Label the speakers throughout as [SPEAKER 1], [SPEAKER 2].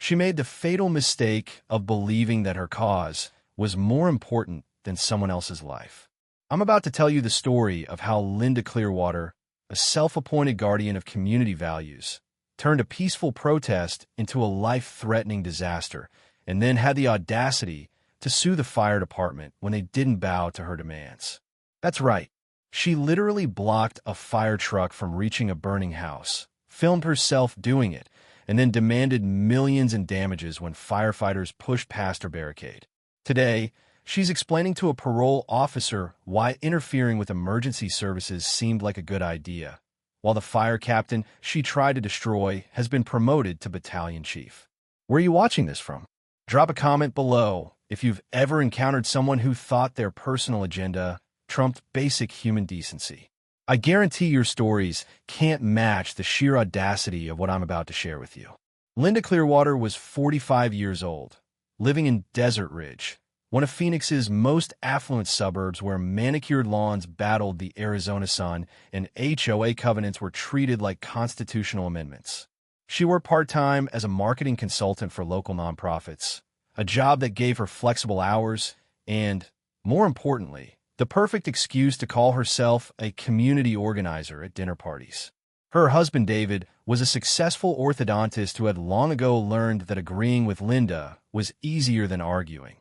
[SPEAKER 1] She made the fatal mistake of believing that her cause was more important than someone else's life. I'm about to tell you the story of how Linda Clearwater, a self-appointed guardian of community values, turned a peaceful protest into a life-threatening disaster and then had the audacity to sue the fire department when they didn't bow to her demands. That's right. She literally blocked a fire truck from reaching a burning house, filmed herself doing it, and then demanded millions in damages when firefighters pushed past her barricade. Today, she's explaining to a parole officer why interfering with emergency services seemed like a good idea, while the fire captain she tried to destroy has been promoted to battalion chief. Where are you watching this from? Drop a comment below if you've ever encountered someone who thought their personal agenda trumped basic human decency. I guarantee your stories can't match the sheer audacity of what I'm about to share with you. Linda Clearwater was 45 years old, living in Desert Ridge, one of Phoenix's most affluent suburbs where manicured lawns battled the Arizona sun and HOA covenants were treated like constitutional amendments. She worked part-time as a marketing consultant for local nonprofits, a job that gave her flexible hours and, more importantly, the perfect excuse to call herself a community organizer at dinner parties. Her husband, David, was a successful orthodontist who had long ago learned that agreeing with Linda was easier than arguing,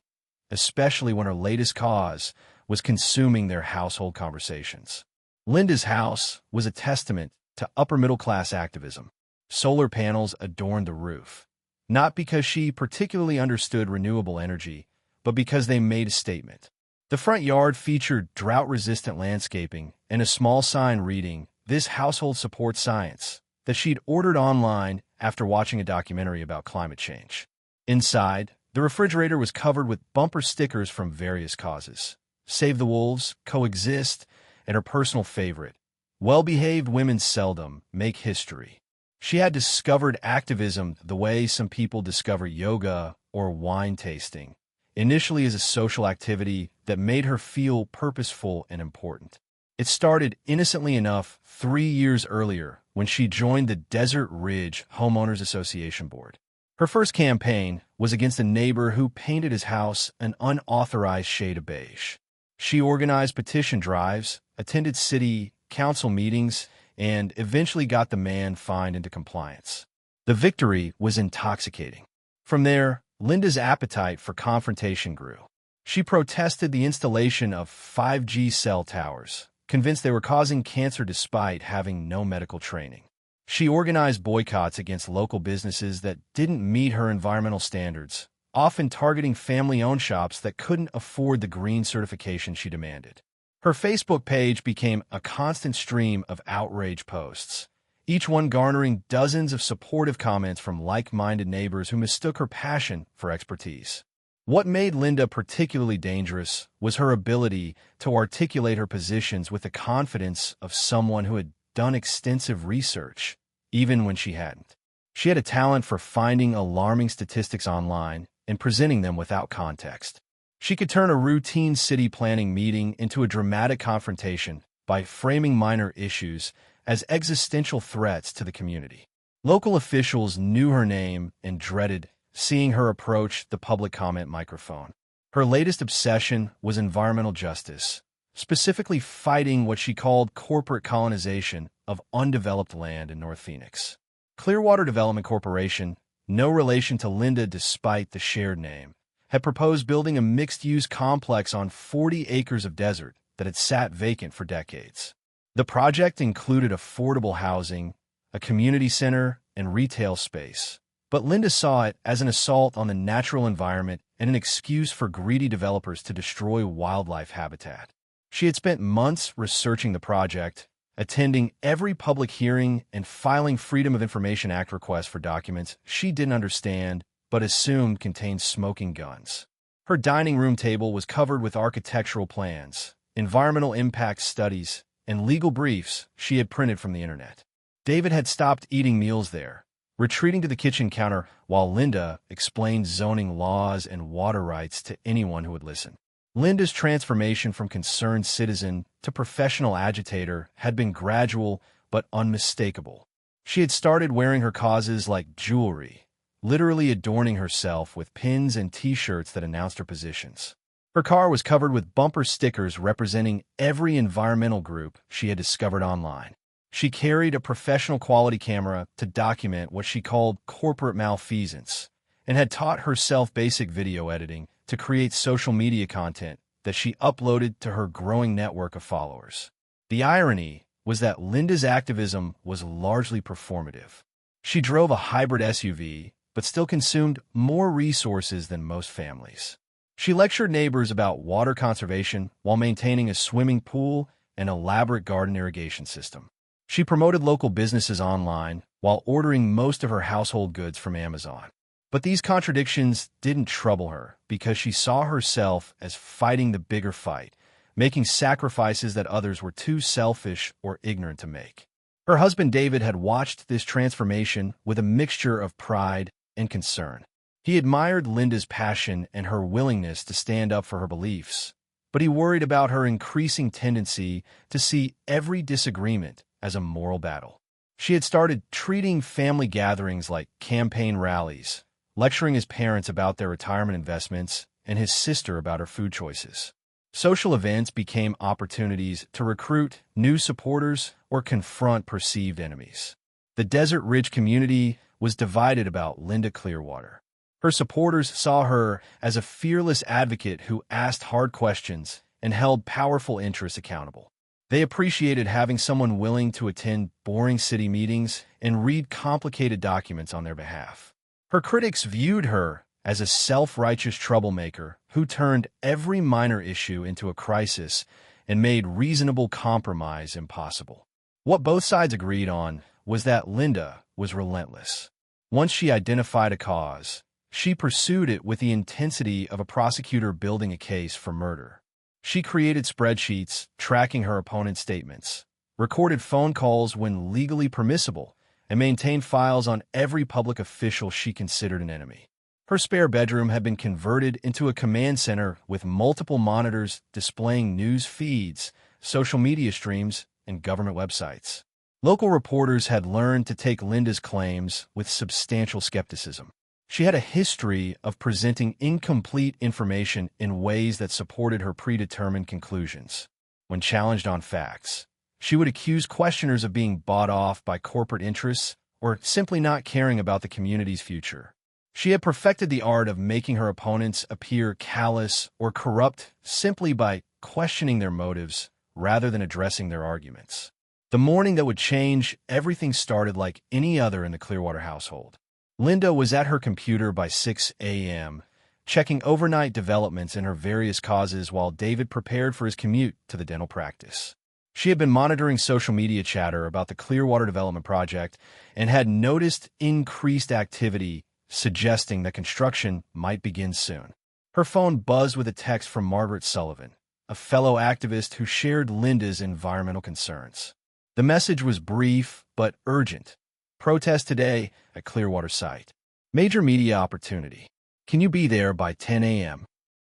[SPEAKER 1] especially when her latest cause was consuming their household conversations. Linda's house was a testament to upper-middle-class activism. Solar panels adorned the roof, not because she particularly understood renewable energy, but because they made a statement. The front yard featured drought-resistant landscaping and a small sign reading, "This household supports science," that she'd ordered online after watching a documentary about climate change. Inside, the refrigerator was covered with bumper stickers from various causes: Save the Wolves, Coexist, and her personal favorite, "Well-behaved women seldom make history." She had discovered activism the way some people discover yoga or wine tasting, initially as a social activity that made her feel purposeful and important. It started innocently enough 3 years earlier when she joined the Desert Ridge Homeowners Association board. Her first campaign was against a neighbor who painted his house an unauthorized shade of beige. She organized petition drives, attended city council meetings, and eventually got the man fined into compliance. The victory was intoxicating. From there, Linda's appetite for confrontation grew. She protested the installation of 5G cell towers, convinced they were causing cancer despite having no medical training. She organized boycotts against local businesses that didn't meet her environmental standards, often targeting family-owned shops that couldn't afford the green certification she demanded. Her Facebook page became a constant stream of outrage posts, each one garnering dozens of supportive comments from like-minded neighbors who mistook her passion for expertise. What made Linda particularly dangerous was her ability to articulate her positions with the confidence of someone who had done extensive research, even when she hadn't. She had a talent for finding alarming statistics online and presenting them without context. She could turn a routine city planning meeting into a dramatic confrontation by framing minor issues as existential threats to the community. Local officials knew her name and dreaded seeing her approach the public comment microphone. Her latest obsession was environmental justice, specifically fighting what she called corporate colonization of undeveloped land in North Phoenix. Clearwater Development Corporation, no relation to Linda despite the shared name, had proposed building a mixed-use complex on 40 acres of desert that had sat vacant for decades. The project included affordable housing, a community center, and retail space, but Linda saw it as an assault on the natural environment and an excuse for greedy developers to destroy wildlife habitat. She had spent months researching the project, attending every public hearing and filing Freedom of Information Act requests for documents she didn't understand but assumed contained smoking guns. Her dining room table was covered with architectural plans, environmental impact studies, and legal briefs she had printed from the internet. David had stopped eating meals there, retreating to the kitchen counter while Linda explained zoning laws and water rights to anyone who would listen. Linda's transformation from concerned citizen to professional agitator had been gradual but unmistakable. She had started wearing her causes like jewelry, literally adorning herself with pins and t-shirts that announced her positions. Her car was covered with bumper stickers representing every environmental group she had discovered online. She carried a professional quality camera to document what she called corporate malfeasance, and had taught herself basic video editing to create social media content that she uploaded to her growing network of followers. The irony was that Linda's activism was largely performative. She drove a hybrid SUV, but still consumed more resources than most families. She lectured neighbors about water conservation while maintaining a swimming pool and elaborate garden irrigation system. She promoted local businesses online while ordering most of her household goods from Amazon. But these contradictions didn't trouble her because she saw herself as fighting the bigger fight, making sacrifices that others were too selfish or ignorant to make. Her husband David had watched this transformation with a mixture of pride and concern. He admired Linda's passion and her willingness to stand up for her beliefs, but he worried about her increasing tendency to see every disagreement as a moral battle. She had started treating family gatherings like campaign rallies, lecturing his parents about their retirement investments and his sister about her food choices. Social events became opportunities to recruit new supporters or confront perceived enemies. The Desert Ridge community was divided about Linda Clearwater. Her supporters saw her as a fearless advocate who asked hard questions and held powerful interests accountable. They appreciated having someone willing to attend boring city meetings and read complicated documents on their behalf. Her critics viewed her as a self-righteous troublemaker who turned every minor issue into a crisis and made reasonable compromise impossible. What both sides agreed on was that Linda was relentless. Once she identified a cause, she pursued it with the intensity of a prosecutor building a case for murder. She created spreadsheets tracking her opponent's statements, recorded phone calls when legally permissible, and maintained files on every public official she considered an enemy. Her spare bedroom had been converted into a command center with multiple monitors displaying news feeds, social media streams, and government websites. Local reporters had learned to take Linda's claims with substantial skepticism. She had a history of presenting incomplete information in ways that supported her predetermined conclusions. When challenged on facts, she would accuse questioners of being bought off by corporate interests or simply not caring about the community's future. She had perfected the art of making her opponents appear callous or corrupt simply by questioning their motives rather than addressing their arguments. The morning that would change everything started like any other in the Clearwater household. Linda was at her computer by 6 a.m., checking overnight developments in her various causes while David prepared for his commute to the dental practice. She had been monitoring social media chatter about the Clearwater Development Project and had noticed increased activity suggesting that construction might begin soon. Her phone buzzed with a text from Margaret Sullivan, a fellow activist who shared Linda's environmental concerns. The message was brief but urgent. Protest today at Clearwater site. Major media opportunity. Can you be there by 10 a.m.?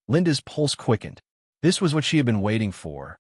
[SPEAKER 1] Linda's pulse quickened. This was what she had been waiting for,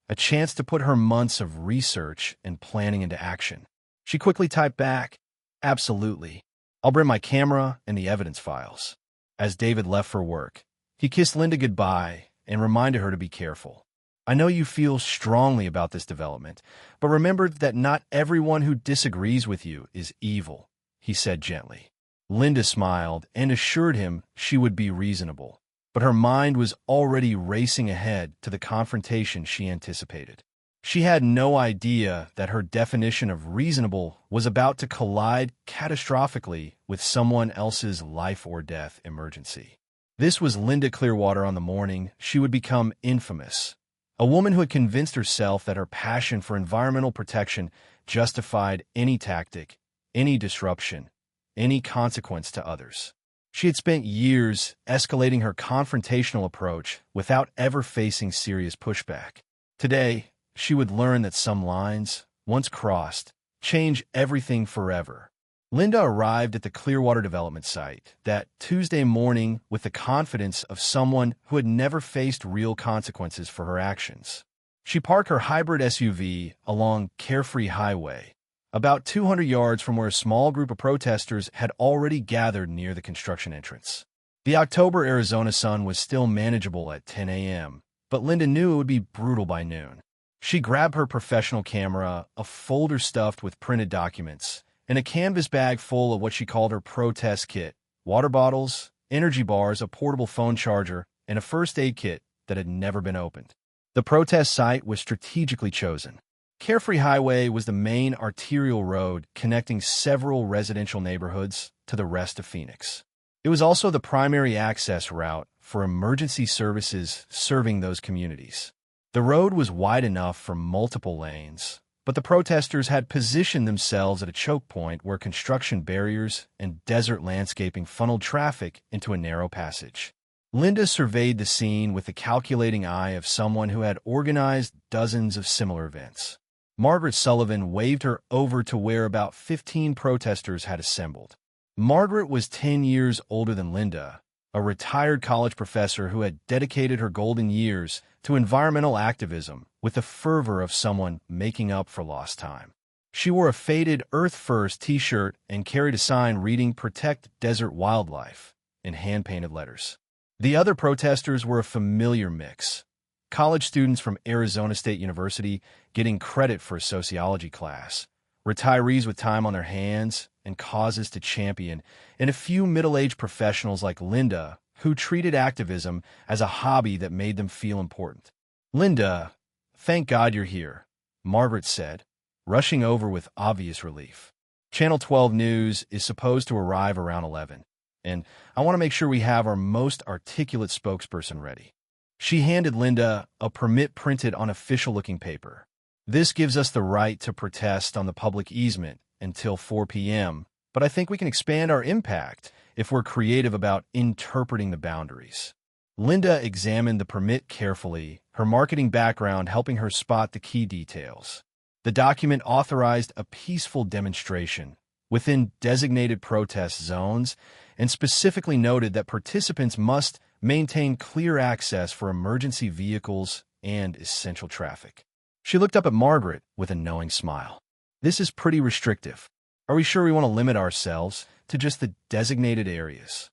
[SPEAKER 1] a chance to put her months of research and planning into action. She quickly typed back, "Absolutely. I'll bring my camera and the evidence files." As David left for work, he kissed Linda goodbye and reminded her to be careful. "I know you feel strongly about this development, but remember that not everyone who disagrees with you is evil," he said gently. Linda smiled and assured him she would be reasonable, but her mind was already racing ahead to the confrontation she anticipated. She had no idea that her definition of reasonable was about to collide catastrophically with someone else's life or death emergency. This was Linda Clearwater on the morning she would become infamous, a woman who had convinced herself that her passion for environmental protection justified any tactic, any disruption, any consequence to others. She had spent years escalating her confrontational approach without ever facing serious pushback. Today, she would learn that some lines, once crossed, change everything forever. Linda arrived at the Clearwater development site that Tuesday morning with the confidence of someone who had never faced real consequences for her actions. She parked her hybrid SUV along Carefree Highway, about 200 yards from where a small group of protesters had already gathered near the construction entrance. The October Arizona sun was still manageable at 10 a.m., but Linda knew it would be brutal by noon. She grabbed her professional camera, a folder stuffed with printed documents, and a canvas bag full of what she called her protest kit: water bottles, energy bars, a portable phone charger, and a first aid kit that had never been opened. The protest site was strategically chosen. Carefree Highway was the main arterial road connecting several residential neighborhoods to the rest of Phoenix. It was also the primary access route for emergency services serving those communities. The road was wide enough for multiple lanes, but the protesters had positioned themselves at a choke point where construction barriers and desert landscaping funneled traffic into a narrow passage. Linda surveyed the scene with the calculating eye of someone who had organized dozens of similar events. Margaret Sullivan waved her over to where about 15 protesters had assembled. Margaret was 10 years older than Linda, a retired college professor who had dedicated her golden years to environmental activism with the fervor of someone making up for lost time. She wore a faded Earth First t-shirt and carried a sign reading "Protect Desert Wildlife" in hand-painted letters. The other protesters were a familiar mix: college students from Arizona State University getting credit for a sociology class, retirees with time on their hands and causes to champion, and a few middle-aged professionals like Linda who treated activism as a hobby that made them feel important. "Linda, thank God you're here," Margaret said, rushing over with obvious relief. "Channel 12 News is supposed to arrive around 11, and I want to make sure we have our most articulate spokesperson ready." She handed Linda a permit printed on official-looking paper. "This gives us the right to protest on the public easement until 4 p.m., but I think we can expand our impact if we're creative about interpreting the boundaries." Linda examined the permit carefully, her marketing background helping her spot the key details. The document authorized a peaceful demonstration within designated protest zones and specifically noted that participants must maintain clear access for emergency vehicles and essential traffic. She looked up at Margaret with a knowing smile. "This is pretty restrictive. Are we sure we want to limit ourselves to just the designated areas?"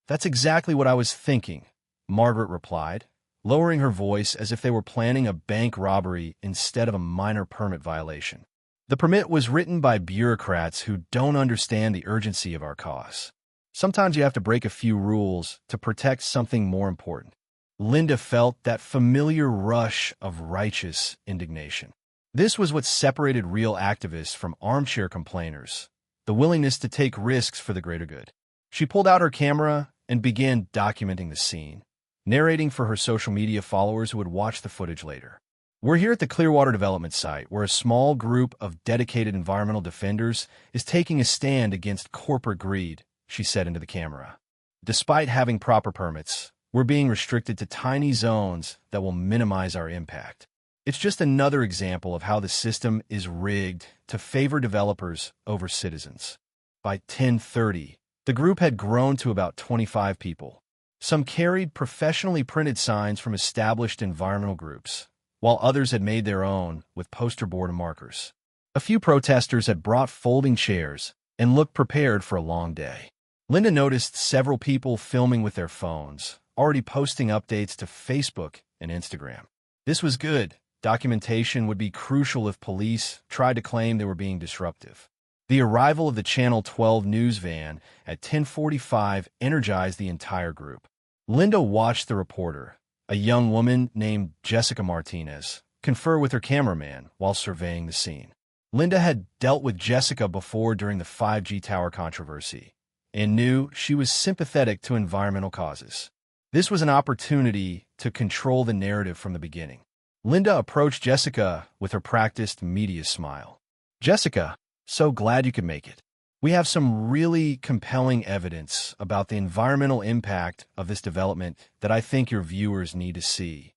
[SPEAKER 1] "That's exactly what I was thinking," Margaret replied, lowering her voice as if they were planning a bank robbery instead of a minor permit violation. "The permit was written by bureaucrats who don't understand the urgency of our cause. Sometimes you have to break a few rules to protect something more important." Linda felt that familiar rush of righteous indignation. This was what separated real activists from armchair complainers: the willingness to take risks for the greater good. She pulled out her camera and began documenting the scene, narrating for her social media followers who would watch the footage later. "We're here at the Clearwater development site, where a small group of dedicated environmental defenders is taking a stand against corporate greed," she said into the camera. "Despite having proper permits, we're being restricted to tiny zones that will minimize our impact. It's just another example of how the system is rigged to favor developers over citizens." By 10:30, the group had grown to about 25 people. Some carried professionally printed signs from established environmental groups, while others had made their own with poster board and markers. A few protesters had brought folding chairs and looked prepared for a long day. Linda noticed several people filming with their phones, already posting updates to Facebook and Instagram. This was good. Documentation would be crucial if police tried to claim they were being disruptive. The arrival of the Channel 12 news van at 10:45 energized the entire group. Linda watched the reporter, a young woman named Jessica Martinez, confer with her cameraman while surveying the scene. Linda had dealt with Jessica before during the 5G tower controversy and knew she was sympathetic to environmental causes. This was an opportunity to control the narrative from the beginning. Linda approached Jessica with her practiced media smile. "Jessica, so glad you could make it. We have some really compelling evidence about the environmental impact of this development that I think your viewers need to see."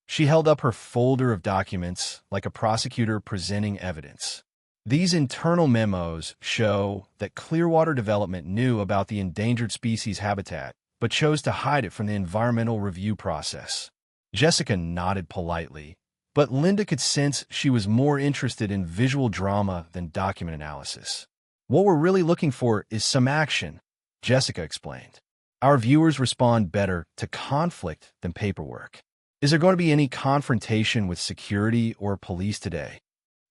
[SPEAKER 1] She held up her folder of documents like a prosecutor presenting evidence. These internal memos show that Clearwater Development knew about the endangered species habitat, but chose to hide it from the environmental review process. Jessica nodded politely, But Linda could sense she was more interested in visual drama than document analysis. "What we're really looking for is some action," Jessica explained. "Our viewers respond better to conflict than paperwork. Is there going to be any confrontation with security or police today?"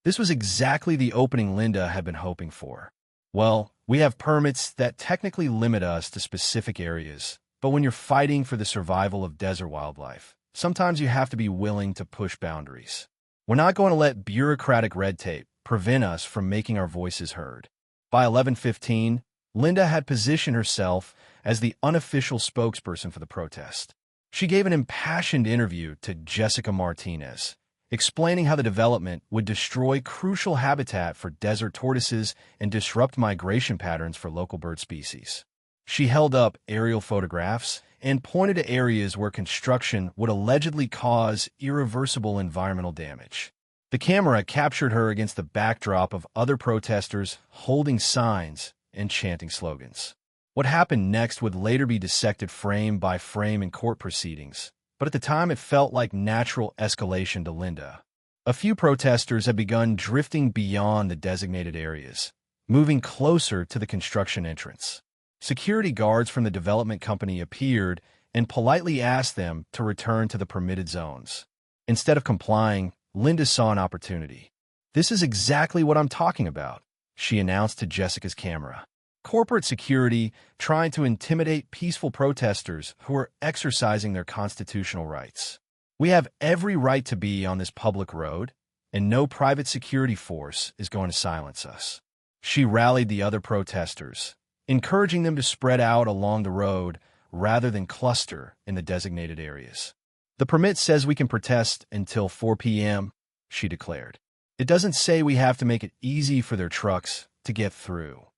[SPEAKER 1] This was exactly the opening Linda had been hoping for. "Well, we have permits that technically limit us to specific areas, but when you're fighting for the survival of desert wildlife, sometimes you have to be willing to push boundaries. We're not going to let bureaucratic red tape prevent us from making our voices heard." By 11:15, Linda had positioned herself as the unofficial spokesperson for the protest. She gave an impassioned interview to Jessica Martinez, explaining how the development would destroy crucial habitat for desert tortoises and disrupt migration patterns for local bird species. She held up aerial photographs and pointed to areas where construction would allegedly cause irreversible environmental damage. The camera captured her against the backdrop of other protesters holding signs and chanting slogans. What happened next would later be dissected frame by frame in court proceedings, but at the time it felt like natural escalation to Linda. A few protesters had begun drifting beyond the designated areas, moving closer to the construction entrance. Security guards from the development company appeared and politely asked them to return to the permitted zones. Instead of complying, Linda saw an opportunity. "This is exactly what I'm talking about," she announced to Jessica's camera. "Corporate security trying to intimidate peaceful protesters who are exercising their constitutional rights. We have every right to be on this public road, and no private security force is going to silence us." She rallied the other protesters, encouraging them to spread out along the road rather than cluster in the designated areas. "The permit says we can protest until 4 p.m., she declared. "It doesn't say we have to make it easy for their trucks to get through."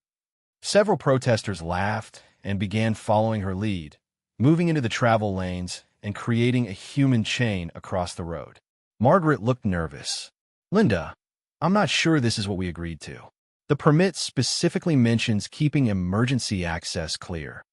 [SPEAKER 1] Several protesters laughed and began following her lead, moving into the travel lanes and creating a human chain across the road. Margaret looked nervous. "Linda, I'm not sure this is what we agreed to. The permit specifically mentions keeping emergency access clear."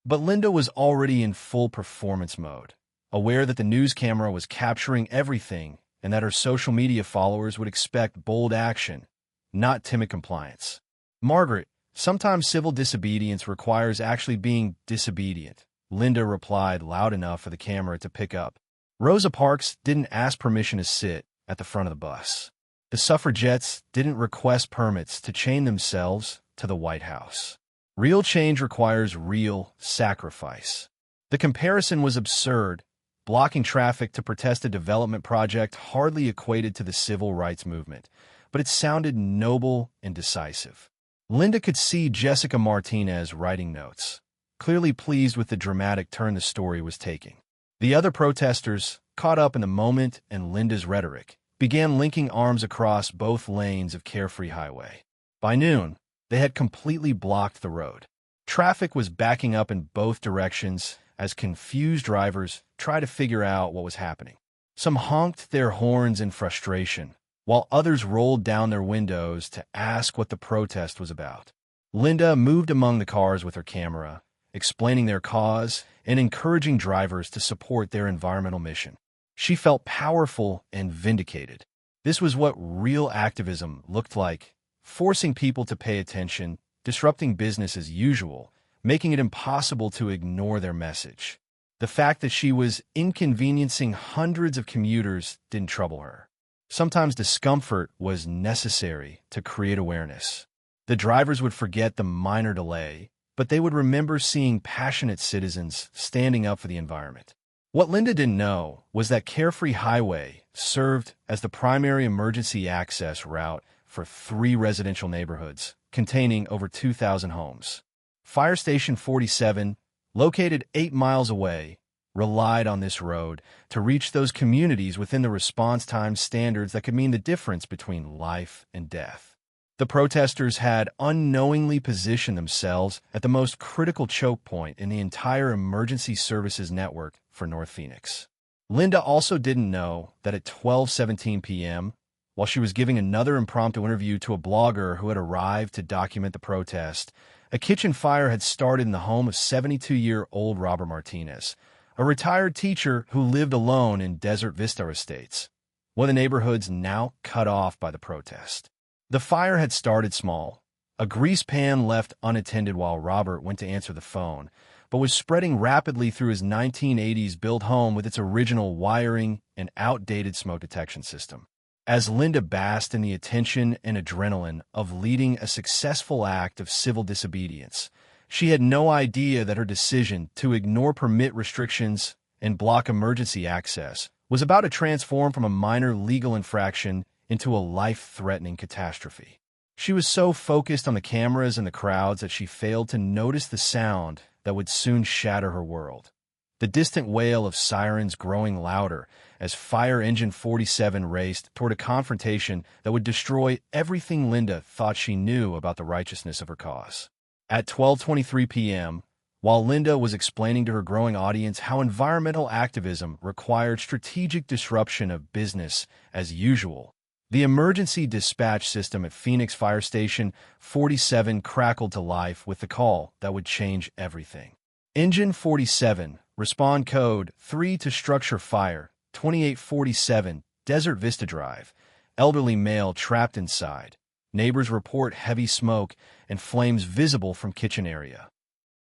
[SPEAKER 1] But Linda was already in full performance mode, aware that the news camera was capturing everything and that her social media followers would expect bold action, not timid compliance. "Margaret, sometimes civil disobedience requires actually being disobedient," Linda replied loud enough for the camera to pick up. Rosa Parks didn't ask permission to sit at the front of the bus. The suffragettes didn't request permits to chain themselves to the White House. Real change requires real sacrifice. The comparison was absurd. Blocking traffic to protest a development project hardly equated to the civil rights movement, but it sounded noble and decisive. Linda could see Jessica Martinez writing notes, clearly pleased with the dramatic turn the story was taking. The other protesters, caught up in the moment and Linda's rhetoric, began linking arms across both lanes of Carefree Highway. By noon, they had completely blocked the road. Traffic was backing up in both directions as confused drivers tried to figure out what was happening. Some honked their horns in frustration, while others rolled down their windows to ask what the protest was about. Linda moved among the cars with her camera, explaining their cause and encouraging drivers to support their environmental mission. She felt powerful and vindicated. This was what real activism looked like, forcing people to pay attention, disrupting business as usual, making it impossible to ignore their message. The fact that she was inconveniencing hundreds of commuters didn't trouble her. Sometimes discomfort was necessary to create awareness. The drivers would forget the minor delay, but they would remember seeing passionate citizens standing up for the environment. What Linda didn't know was that Carefree Highway served as the primary emergency access route for 3 residential neighborhoods containing over 2,000 homes. Fire Station 47, located 8 miles away, relied on this road to reach those communities within the response time standards that could mean the difference between life and death. The protesters had unknowingly positioned themselves at the most critical choke point in the entire emergency services network for North Phoenix. Linda also didn't know that at 12:17 p.m., while she was giving another impromptu interview to a blogger who had arrived to document the protest, a kitchen fire had started in the home of 72-year-old Robert Martinez, a retired teacher who lived alone in Desert Vista Estates. one of the neighborhoods now cut off by the protest. The fire had started small, a grease pan left unattended while Robert went to answer the phone, but was spreading rapidly through his 1980s built home with its original wiring and outdated smoke detection system. As Linda basked in the attention and adrenaline of leading a successful act of civil disobedience, she had no idea that her decision to ignore permit restrictions and block emergency access was about to transform from a minor legal infraction into a life-threatening catastrophe. She was so focused on the cameras and the crowds that she failed to notice the sound that would soon shatter her world. The distant wail of sirens growing louder as Fire Engine 47 raced toward a confrontation that would destroy everything Linda thought she knew about the righteousness of her cause. At 12:23 p.m., while Linda was explaining to her growing audience how environmental activism required strategic disruption of business as usual, the emergency dispatch system at Phoenix Fire Station 47 crackled to life with the call that would change everything. Engine 47, respond code 3 to structure fire, 2847, Desert Vista Drive. Elderly male trapped inside. Neighbors report heavy smoke and flames visible from kitchen area.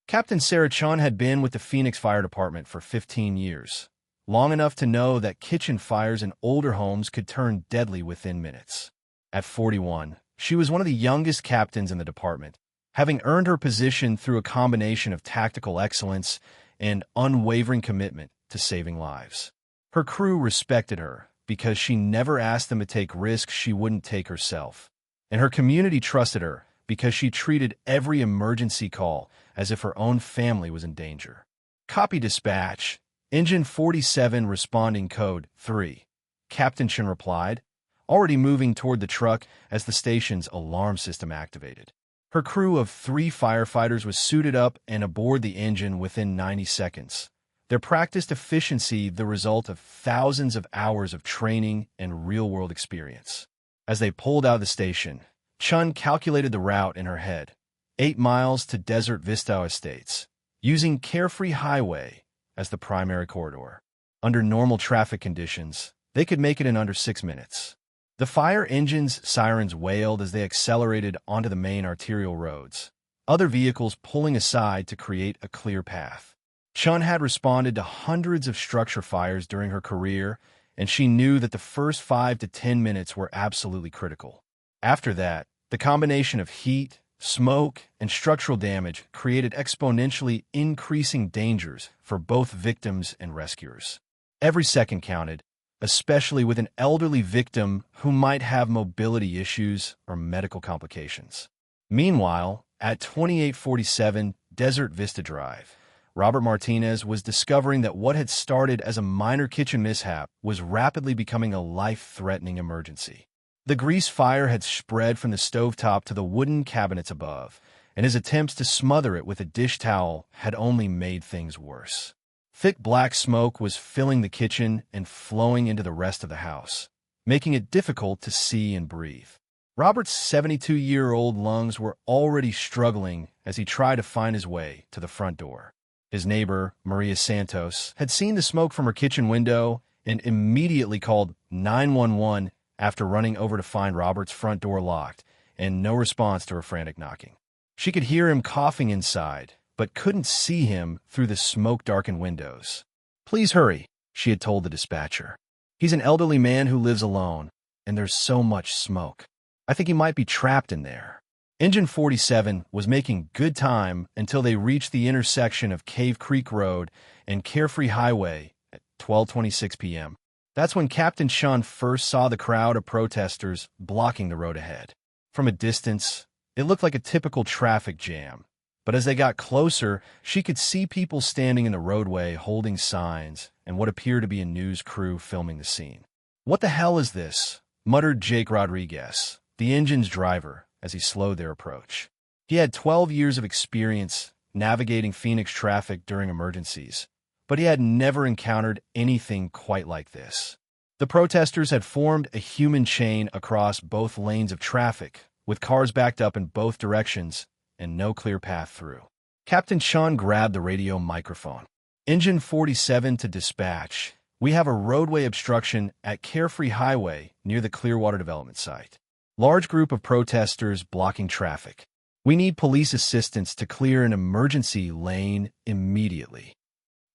[SPEAKER 1] Captain Sarah Chun had been with the Phoenix Fire Department for 15 years, long enough to know that kitchen fires in older homes could turn deadly within minutes. At 41, she was one of the youngest captains in the department, having earned her position through a combination of tactical excellence and unwavering commitment to saving lives. Her crew respected her because she never asked them to take risks she wouldn't take herself, and her community trusted her because she treated every emergency call as if her own family was in danger. Copy dispatch. Engine 47 responding code 3. Captain Chun replied, already moving toward the truck as the station's alarm system activated. Her crew of 3 firefighters was suited up and aboard the engine within 90 seconds. Their practiced efficiency the result of thousands of hours of training and real-world experience. As they pulled out of the station, Chun calculated the route in her head, 8 miles to Desert Vista Estates, using Carefree Highway as the primary corridor. Under normal traffic conditions, they could make it in under 6 minutes. The fire engine's sirens wailed as they accelerated onto the main arterial roads, other vehicles pulling aside to create a clear path. Chun had responded to hundreds of structure fires during her career, and she knew that the first 5 to 10 minutes were absolutely critical. After that, the combination of heat, smoke, and structural damage created exponentially increasing dangers for both victims and rescuers. Every second counted, especially with an elderly victim who might have mobility issues or medical complications. Meanwhile, at 2847 Desert Vista Drive, Robert Martinez was discovering that what had started as a minor kitchen mishap was rapidly becoming a life-threatening emergency. The grease fire had spread from the stovetop to the wooden cabinets above, and his attempts to smother it with a dish towel had only made things worse. Thick black smoke was filling the kitchen and flowing into the rest of the house, making it difficult to see and breathe. Robert's 72-year-old lungs were already struggling as he tried to find his way to the front door. His neighbor, Maria Santos, had seen the smoke from her kitchen window and immediately called 911 after running over to find Robert's front door locked and no response to her frantic knocking. She could hear him coughing inside, but couldn't see him through the smoke-darkened windows. "Please hurry," she had told the dispatcher. "He's an elderly man who lives alone, and there's so much smoke. I think he might be trapped in there." Engine 47 was making good time until they reached the intersection of Cave Creek Road and Carefree Highway at 12:26 p.m. That's when Captain Chun first saw the crowd of protesters blocking the road ahead. From a distance, it looked like a typical traffic jam, but as they got closer, she could see people standing in the roadway holding signs and what appeared to be a news crew filming the scene. "What the hell is this?" muttered Jake Rodriguez, the engine's driver, as he slowed their approach. He had 12 years of experience navigating Phoenix traffic during emergencies, but he had never encountered anything quite like this. The protesters had formed a human chain across both lanes of traffic, with cars backed up in both directions and no clear path through. Captain Chun grabbed the radio microphone. "Engine 47 to dispatch. We have a roadway obstruction at Carefree Highway near the Clearwater development site. Large group of protesters blocking traffic. We need police assistance to clear an emergency lane immediately."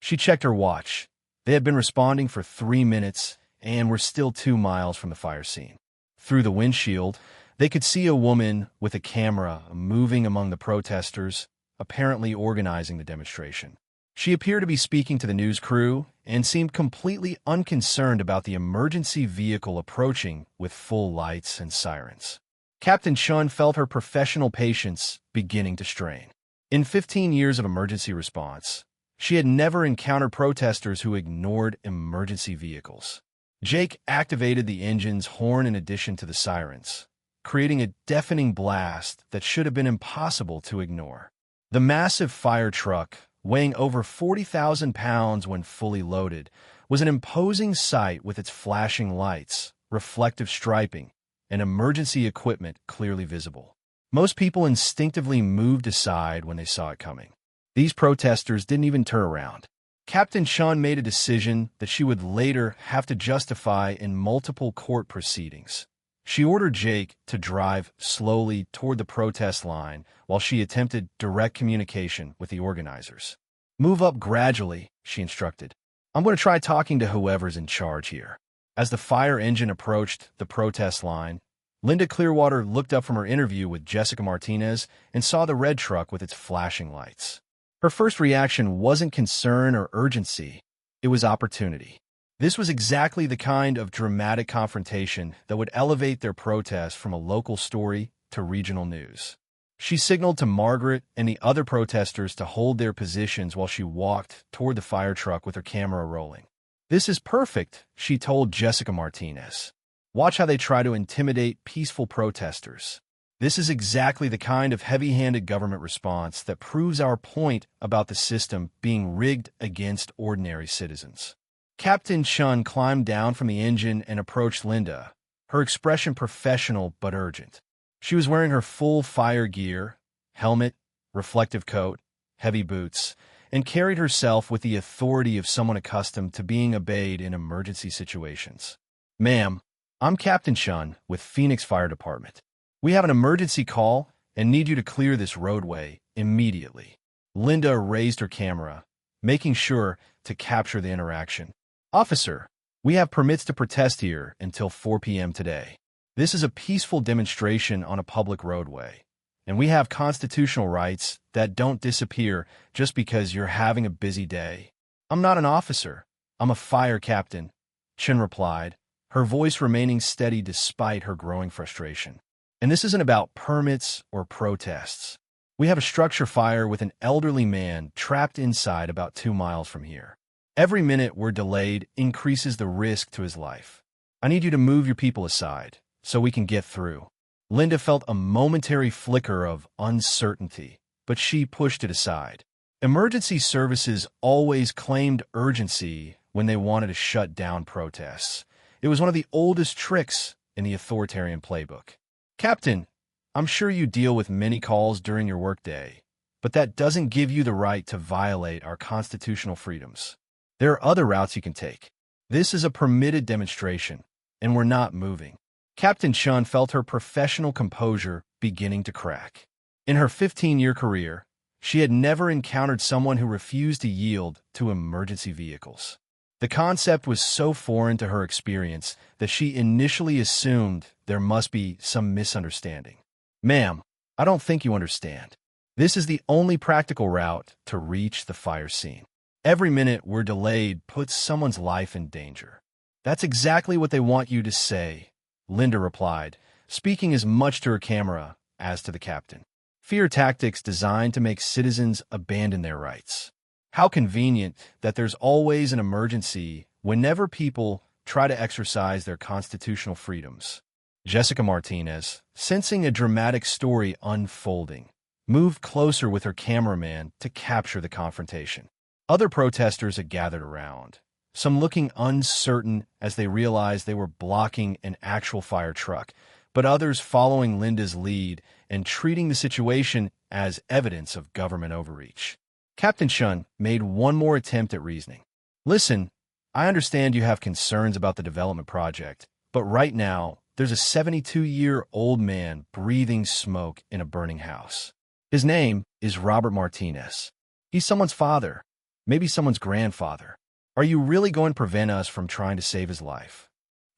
[SPEAKER 1] She checked her watch. They had been responding for 3 minutes and were still 2 miles from the fire scene. Through the windshield, they could see a woman with a camera moving among the protesters, apparently organizing the demonstration. She appeared to be speaking to the news crew and seemed completely unconcerned about the emergency vehicle approaching with full lights and sirens. Captain Chun felt her professional patience beginning to strain. In 15 years of emergency response, she had never encountered protesters who ignored emergency vehicles. Jake activated the engine's horn in addition to the sirens, creating a deafening blast that should have been impossible to ignore. The massive fire truck, weighing over 40,000 pounds when fully loaded, was an imposing sight with its flashing lights, reflective striping, and emergency equipment clearly visible. Most people instinctively moved aside when they saw it coming. These protesters didn't even turn around. Captain Chun made a decision that she would later have to justify in multiple court proceedings. She ordered Jake to drive slowly toward the protest line while she attempted direct communication with the organizers. "Move up gradually," she instructed. "I'm going to try talking to whoever's in charge here." As the fire engine approached the protest line, Linda Clearwater looked up from her interview with Jessica Martinez and saw the red truck with its flashing lights. Her first reaction wasn't concern or urgency, it was opportunity. This was exactly the kind of dramatic confrontation that would elevate their protest from a local story to regional news. She signaled to Margaret and the other protesters to hold their positions while she walked toward the fire truck with her camera rolling. "This is perfect," she told Jessica Martinez. "Watch how they try to intimidate peaceful protesters. This is exactly the kind of heavy-handed government response that proves our point about the system being rigged against ordinary citizens." Captain Chun climbed down from the engine and approached Linda, her expression professional but urgent. She was wearing her full fire gear, helmet, reflective coat, heavy boots, and carried herself with the authority of someone accustomed to being obeyed in emergency situations. "Ma'am, I'm Captain Chun with Phoenix Fire Department. We have an emergency call and need you to clear this roadway immediately." Linda raised her camera, making sure to capture the interaction. "Officer, we have permits to protest here until 4 p.m. today. This is a peaceful demonstration on a public roadway, and we have constitutional rights that don't disappear just because you're having a busy day." "I'm not an officer. I'm a fire captain," Chin replied, her voice remaining steady despite her growing frustration. "And this isn't about permits or protests. We have a structure fire with an elderly man trapped inside about 2 miles from here. Every minute we're delayed increases the risk to his life. I need you to move your people aside so we can get through." Linda felt a momentary flicker of uncertainty, but she pushed it aside. Emergency services always claimed urgency when they wanted to shut down protests. It was one of the oldest tricks in the authoritarian playbook. "Captain, I'm sure you deal with many calls during your workday, but that doesn't give you the right to violate our constitutional freedoms. There are other routes you can take. This is a permitted demonstration, and we're not moving." Captain Chun felt her professional composure beginning to crack. In her 15-year career, she had never encountered someone who refused to yield to emergency vehicles. The concept was so foreign to her experience that she initially assumed there must be some misunderstanding. "Ma'am, I don't think you understand. This is the only practical route to reach the fire scene. Every minute we're delayed puts someone's life in danger." "That's exactly what they want you to say," Linda replied, speaking as much to her camera as to the captain. "Fear tactics designed to make citizens abandon their rights. How convenient that there's always an emergency whenever people try to exercise their constitutional freedoms." Jessica Martinez, sensing a dramatic story unfolding, moved closer with her cameraman to capture the confrontation. Other protesters had gathered around, some looking uncertain as they realized they were blocking an actual fire truck, but others following Linda's lead and treating the situation as evidence of government overreach. Captain Chun made one more attempt at reasoning. "Listen, I understand you have concerns about the development project, but right now, there's a 72-year-old man breathing smoke in a burning house. His name is Robert Martinez. He's someone's father, maybe someone's grandfather. Are you really going to prevent us from trying to save his life?"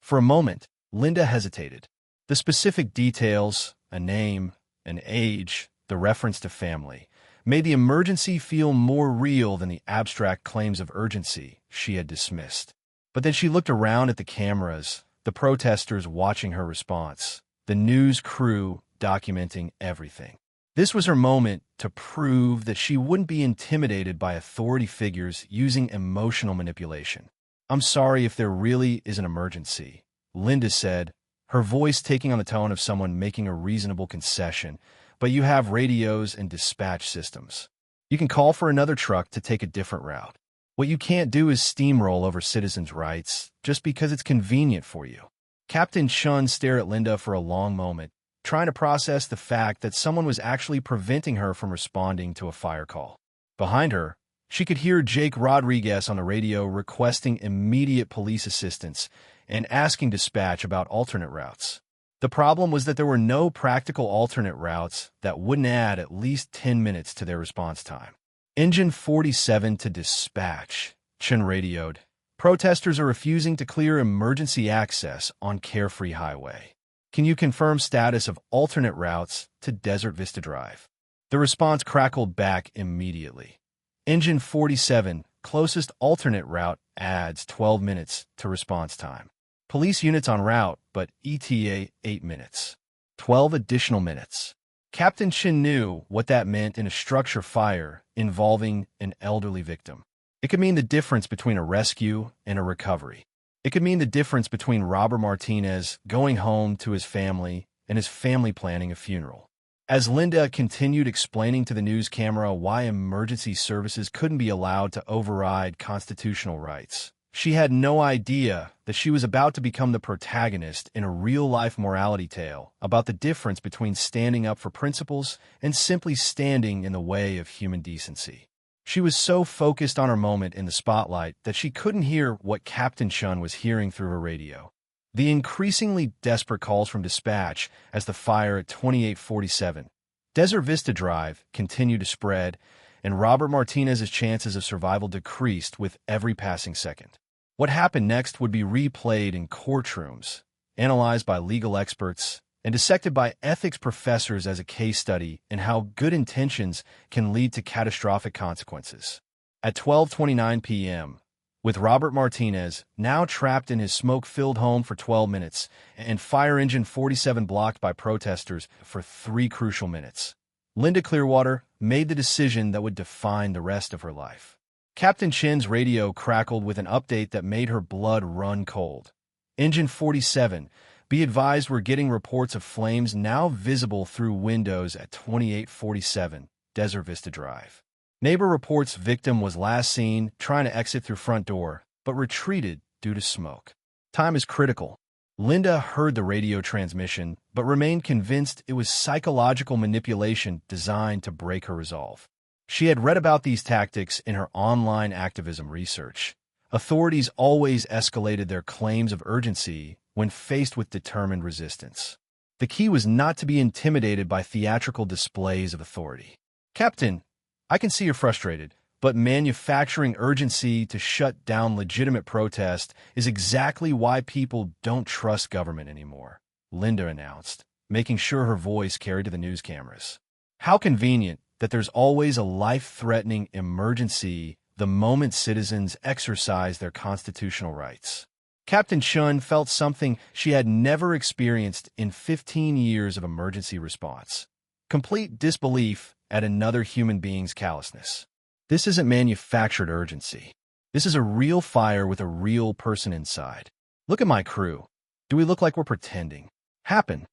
[SPEAKER 1] For a moment, Linda hesitated. The specific details, a name, an age, the reference to family, made the emergency feel more real than the abstract claims of urgency she had dismissed. But then she looked around at the cameras, the protesters watching her response, the news crew documenting everything. This was her moment to prove that she wouldn't be intimidated by authority figures using emotional manipulation. "I'm sorry if there really is an emergency," Linda said, her voice taking on the tone of someone making a reasonable concession, "but you have radios and dispatch systems. You can call for another truck to take a different route. What you can't do is steamroll over citizens' rights just because it's convenient for you." Captain Chun stared at Linda for a long moment, trying to process the fact that someone was actually preventing her from responding to a fire call. Behind her, she could hear Jake Rodriguez on the radio requesting immediate police assistance and asking dispatch about alternate routes. The problem was that there were no practical alternate routes that wouldn't add at least 10 minutes to their response time. "Engine 47 to dispatch," Chun radioed. "Protesters are refusing to clear emergency access on Carefree Highway. Can you confirm status of alternate routes to Desert Vista Drive?" The response crackled back immediately. "Engine 47, closest alternate route adds 12 minutes to response time. Police units en route, but ETA 8 minutes. 12 additional minutes." Captain Chin knew what that meant in a structure fire involving an elderly victim. It could mean the difference between a rescue and a recovery. It could mean the difference between Robert Martinez going home to his family and his family planning a funeral. As Linda continued explaining to the news camera why emergency services couldn't be allowed to override constitutional rights, she had no idea that she was about to become the protagonist in a real-life morality tale about the difference between standing up for principles and simply standing in the way of human decency. She was so focused on her moment in the spotlight that she couldn't hear what Captain Chun was hearing through her radio. The increasingly desperate calls from dispatch as the fire at 2847 Desert Vista Drive continued to spread, and Robert Martinez's chances of survival decreased with every passing second. What happened next would be replayed in courtrooms, analyzed by legal experts, and dissected by ethics professors as a case study in how good intentions can lead to catastrophic consequences. At 12:29 p.m., with Robert Martinez now trapped in his smoke-filled home for 12 minutes and fire engine 47 blocked by protesters for 3 crucial minutes, Linda Clearwater made the decision that would define the rest of her life. Captain Chin's radio crackled with an update that made her blood run cold. "Engine 47, be advised we're getting reports of flames now visible through windows at 2847 Desert Vista Drive. Neighbor reports victim was last seen trying to exit through front door, but retreated due to smoke. Time is critical." Linda heard the radio transmission, but remained convinced it was psychological manipulation designed to break her resolve. She had read about these tactics in her online activism research. Authorities always escalated their claims of urgency when faced with determined resistance. The key was not to be intimidated by theatrical displays of authority. "Captain, I can see you're frustrated, but manufacturing urgency to shut down legitimate protest is exactly why people don't trust government anymore," Linda announced, making sure her voice carried to the news cameras. How convenient that there's always a life-threatening emergency the moment citizens exercise their constitutional rights. Captain Chun felt something she had never experienced in 15 years of emergency response: complete disbelief at another human being's callousness. This isn't manufactured urgency. This is a real fire with a real person inside. Look at my crew. Do we look like we're pretending? Happen.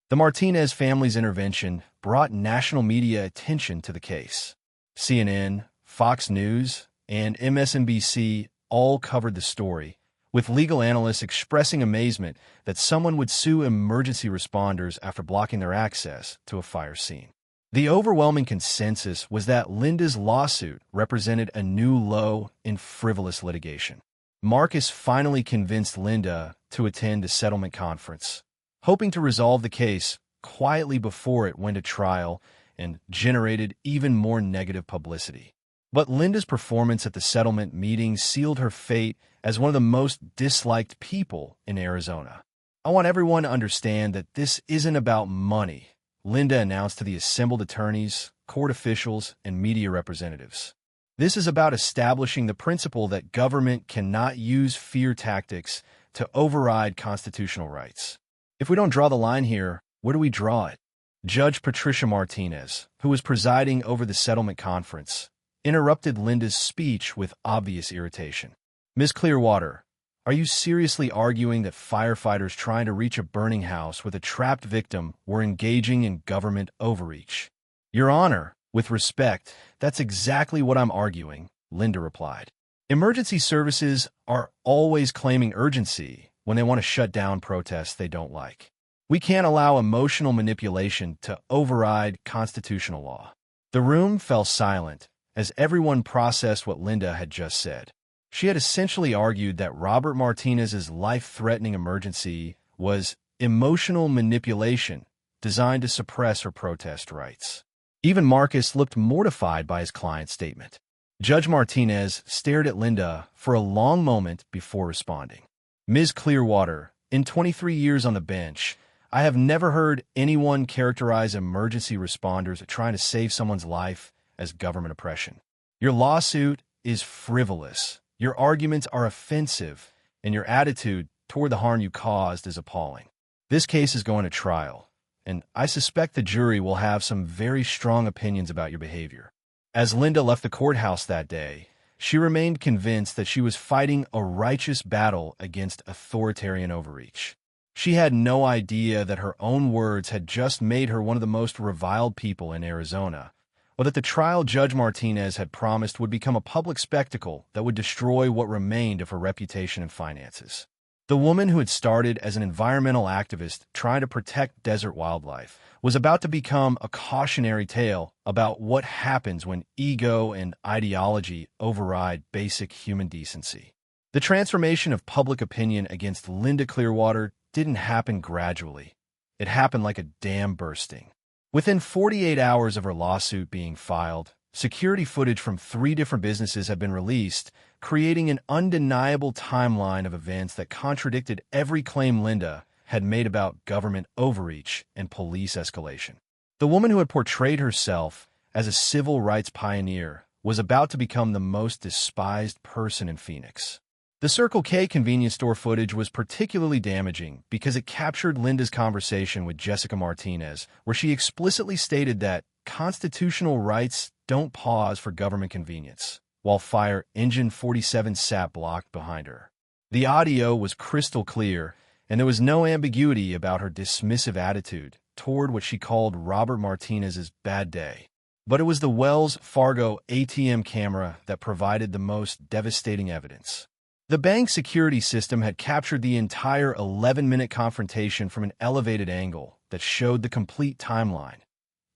[SPEAKER 1] The Martinez family's intervention brought national media attention to the case. CNN, Fox News, and MSNBC all covered the story, with legal analysts expressing amazement that someone would sue emergency responders after blocking their access to a fire scene. The overwhelming consensus was that Linda's lawsuit represented a new low in frivolous litigation. Marcus finally convinced Linda to attend a settlement conference, hoping to resolve the case quietly before it went to trial and generated even more negative publicity. But Linda's performance at the settlement meeting sealed her fate as one of the most disliked people in Arizona. "I want everyone to understand that this isn't about money," Linda announced to the assembled attorneys, court officials, and media representatives. "This is about establishing the principle that government cannot use fear tactics to override constitutional rights. If we don't draw the line here, where do we draw it?" Judge Patricia Martinez, who was presiding over the settlement conference, interrupted Linda's speech with obvious irritation. "Ms. Clearwater, are you seriously arguing that firefighters trying to reach a burning house with a trapped victim were engaging in government overreach?" "Your Honor, with respect, that's exactly what I'm arguing," Linda replied. "Emergency services are always claiming urgency when they want to shut down protests they don't like. We can't allow emotional manipulation to override constitutional law." The room fell silent as everyone processed what Linda had just said. She had essentially argued that Robert Martinez's life-threatening emergency was emotional manipulation designed to suppress her protest rights. Even Marcus looked mortified by his client's statement. Judge Martinez stared at Linda for a long moment before responding. "Ms. Clearwater, in 23 years on the bench, I have never heard anyone characterize emergency responders trying to save someone's life as government oppression. Your lawsuit is frivolous, your arguments are offensive, and your attitude toward the harm you caused is appalling. This case is going to trial, and I suspect the jury will have some very strong opinions about your behavior." As Linda left the courthouse that day, she remained convinced that she was fighting a righteous battle against authoritarian overreach. She had no idea that her own words had just made her one of the most reviled people in Arizona, or that the trial Judge Martinez had promised would become a public spectacle that would destroy what remained of her reputation and finances. The woman who had started as an environmental activist trying to protect desert wildlife was about to become a cautionary tale about what happens when ego and ideology override basic human decency. The transformation of public opinion against Linda Clearwater didn't happen gradually. It happened like a dam bursting. Within 48 hours of her lawsuit being filed, security footage from 3 different businesses had been released, creating an undeniable timeline of events that contradicted every claim Linda had made about government overreach and police escalation. The woman who had portrayed herself as a civil rights pioneer was about to become the most despised person in Phoenix. The Circle K convenience store footage was particularly damaging because it captured Linda's conversation with Jessica Martinez, where she explicitly stated that constitutional rights don't pause for government convenience, while Fire Engine 47 sat blocked behind her. The audio was crystal clear, and there was no ambiguity about her dismissive attitude toward what she called Robert Martinez's bad day. But it was the Wells Fargo ATM camera that provided the most devastating evidence. The bank's security system had captured the entire 11-minute confrontation from an elevated angle that showed the complete timeline.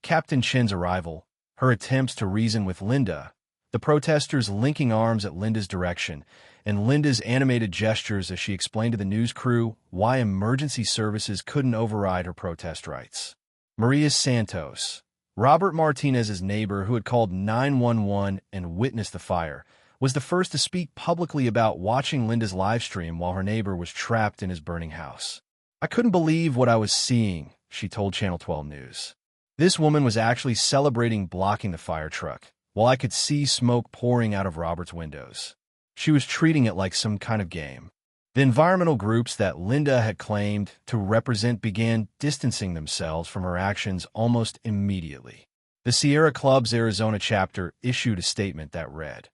[SPEAKER 1] Captain Chen's arrival, her attempts to reason with Linda, the protesters linking arms at Linda's direction, and Linda's animated gestures as she explained to the news crew why emergency services couldn't override her protest rights. Maria Santos, Robert Martinez's neighbor who had called 911 and witnessed the fire, was the first to speak publicly about watching Linda's live stream while her neighbor was trapped in his burning house. "I couldn't believe what I was seeing," she told Channel 12 News. "This woman was actually celebrating blocking the fire truck, while I could see smoke pouring out of Robert's windows. She was treating it like some kind of game." The environmental groups that Linda had claimed to represent began distancing themselves from her actions almost immediately. The Sierra Club's Arizona chapter issued a statement that read,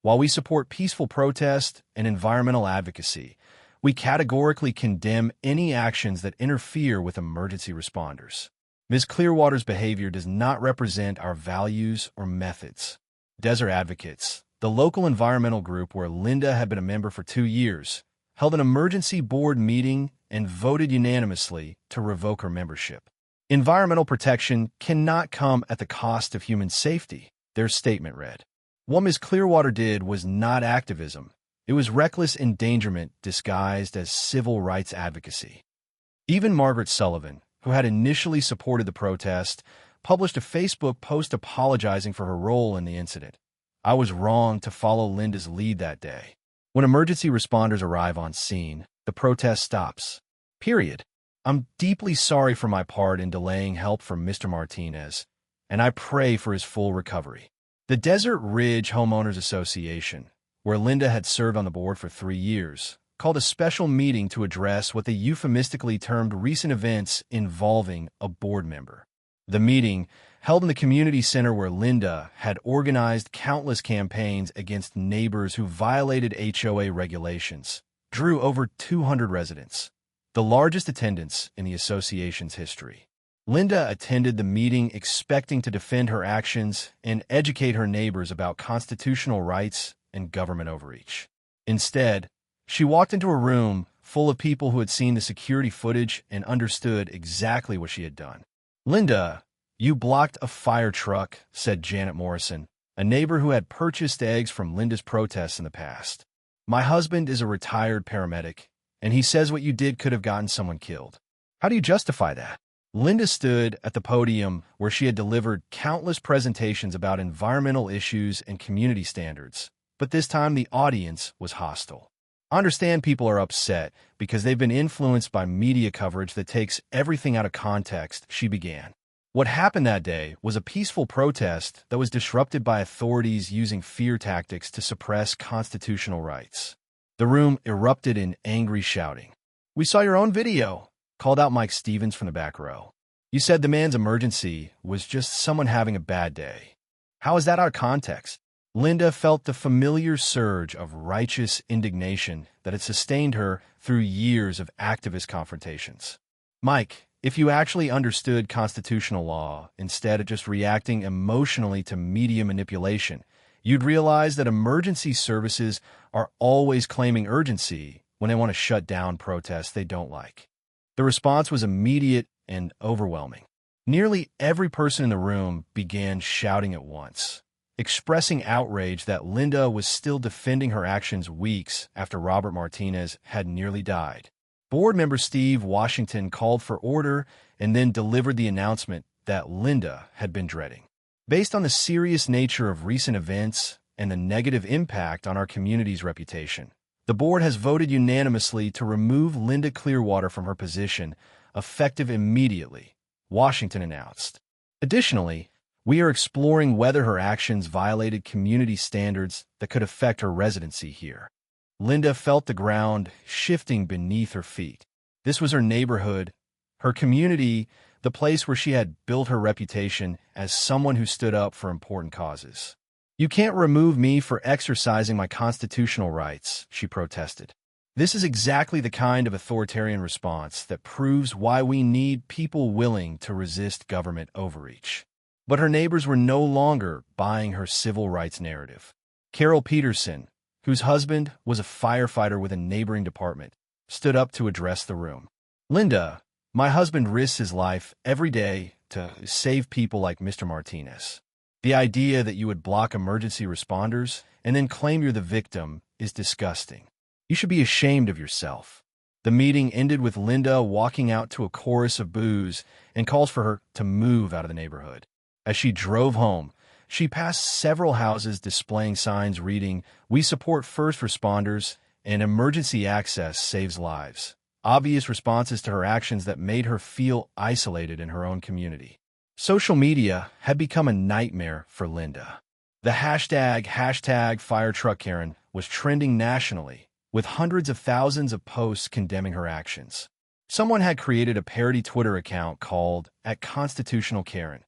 [SPEAKER 1] "While we support peaceful protest and environmental advocacy, we categorically condemn any actions that interfere with emergency responders. Ms. Clearwater's behavior does not represent our values or methods." Desert Advocates, the local environmental group where Linda had been a member for 2 years, held an emergency board meeting and voted unanimously to revoke her membership. "Environmental protection cannot come at the cost of human safety," their statement read. What Ms. Clearwater did was not activism. It was reckless endangerment disguised as civil rights advocacy. Even Margaret Sullivan, who had initially supported the protest, published a Facebook post apologizing for her role in the incident. "I was wrong to follow Linda's lead that day." When emergency responders arrive on scene, the protest stops. Period. "I'm deeply sorry for my part in delaying help from Mr. Martinez, and I pray for his full recovery." The Desert Ridge Homeowners Association, where Linda had served on the board for 3 years, called a special meeting to address what they euphemistically termed recent events involving a board member. The meeting, held in the community center where Linda had organized countless campaigns against neighbors who violated HOA regulations, drew over 200 residents, the largest attendance in the association's history. Linda attended the meeting expecting to defend her actions and educate her neighbors about constitutional rights and government overreach. Instead, she walked into a room full of people who had seen the security footage and understood exactly what she had done. "Linda, you blocked a fire truck," said Janet Morrison, a neighbor who had purchased eggs from Linda's protests in the past. "My husband is a retired paramedic, and he says what you did could have gotten someone killed. How do you justify that?" Linda stood at the podium where she had delivered countless presentations about environmental issues and community standards, but this time the audience was hostile. "I understand people are upset because they've been influenced by media coverage that takes everything out of context," she began. What happened that day was a peaceful protest that was disrupted by authorities using fear tactics to suppress constitutional rights. The room erupted in angry shouting. "We saw your own video," called out Mike Stevens from the back row. "You said the man's emergency was just someone having a bad day. How is that out of context?" Linda felt the familiar surge of righteous indignation that had sustained her through years of activist confrontations. "Mike, if you actually understood constitutional law instead of just reacting emotionally to media manipulation, you'd realize that emergency services are always claiming urgency when they want to shut down protests they don't like." The response was immediate and overwhelming. Nearly every person in the room began shouting at once, expressing outrage that Linda was still defending her actions weeks after Robert Martinez had nearly died. Board member Steve Washington called for order and then delivered the announcement that Linda had been dreading. "Based on the serious nature of recent events and the negative impact on our community's reputation, the board has voted unanimously to remove Linda Clearwater from her position, effective immediately," Washington announced. "Additionally, we are exploring whether her actions violated community standards that could affect her residency here." Linda felt the ground shifting beneath her feet. This was her neighborhood, her community, the place where she had built her reputation as someone who stood up for important causes. "You can't remove me for exercising my constitutional rights," she protested. This is exactly the kind of authoritarian response that proves why we need people willing to resist government overreach. But her neighbors were no longer buying her civil rights narrative. Carol Peterson, whose husband was a firefighter with a neighboring department, stood up to address the room. "Linda, my husband risks his life every day to save people like Mr. Martinez. The idea that you would block emergency responders and then claim you're the victim is disgusting. You should be ashamed of yourself." The meeting ended with Linda walking out to a chorus of boos and calls for her to move out of the neighborhood. As she drove home, she passed several houses displaying signs reading, "We support first responders," and "Emergency access saves lives." Obvious responses to her actions that made her feel isolated in her own community. Social media had become a nightmare for Linda. The hashtag #FireTruckKaren was trending nationally, with hundreds of thousands of posts condemning her actions. Someone had created a parody Twitter account called @ConstitutionalKaren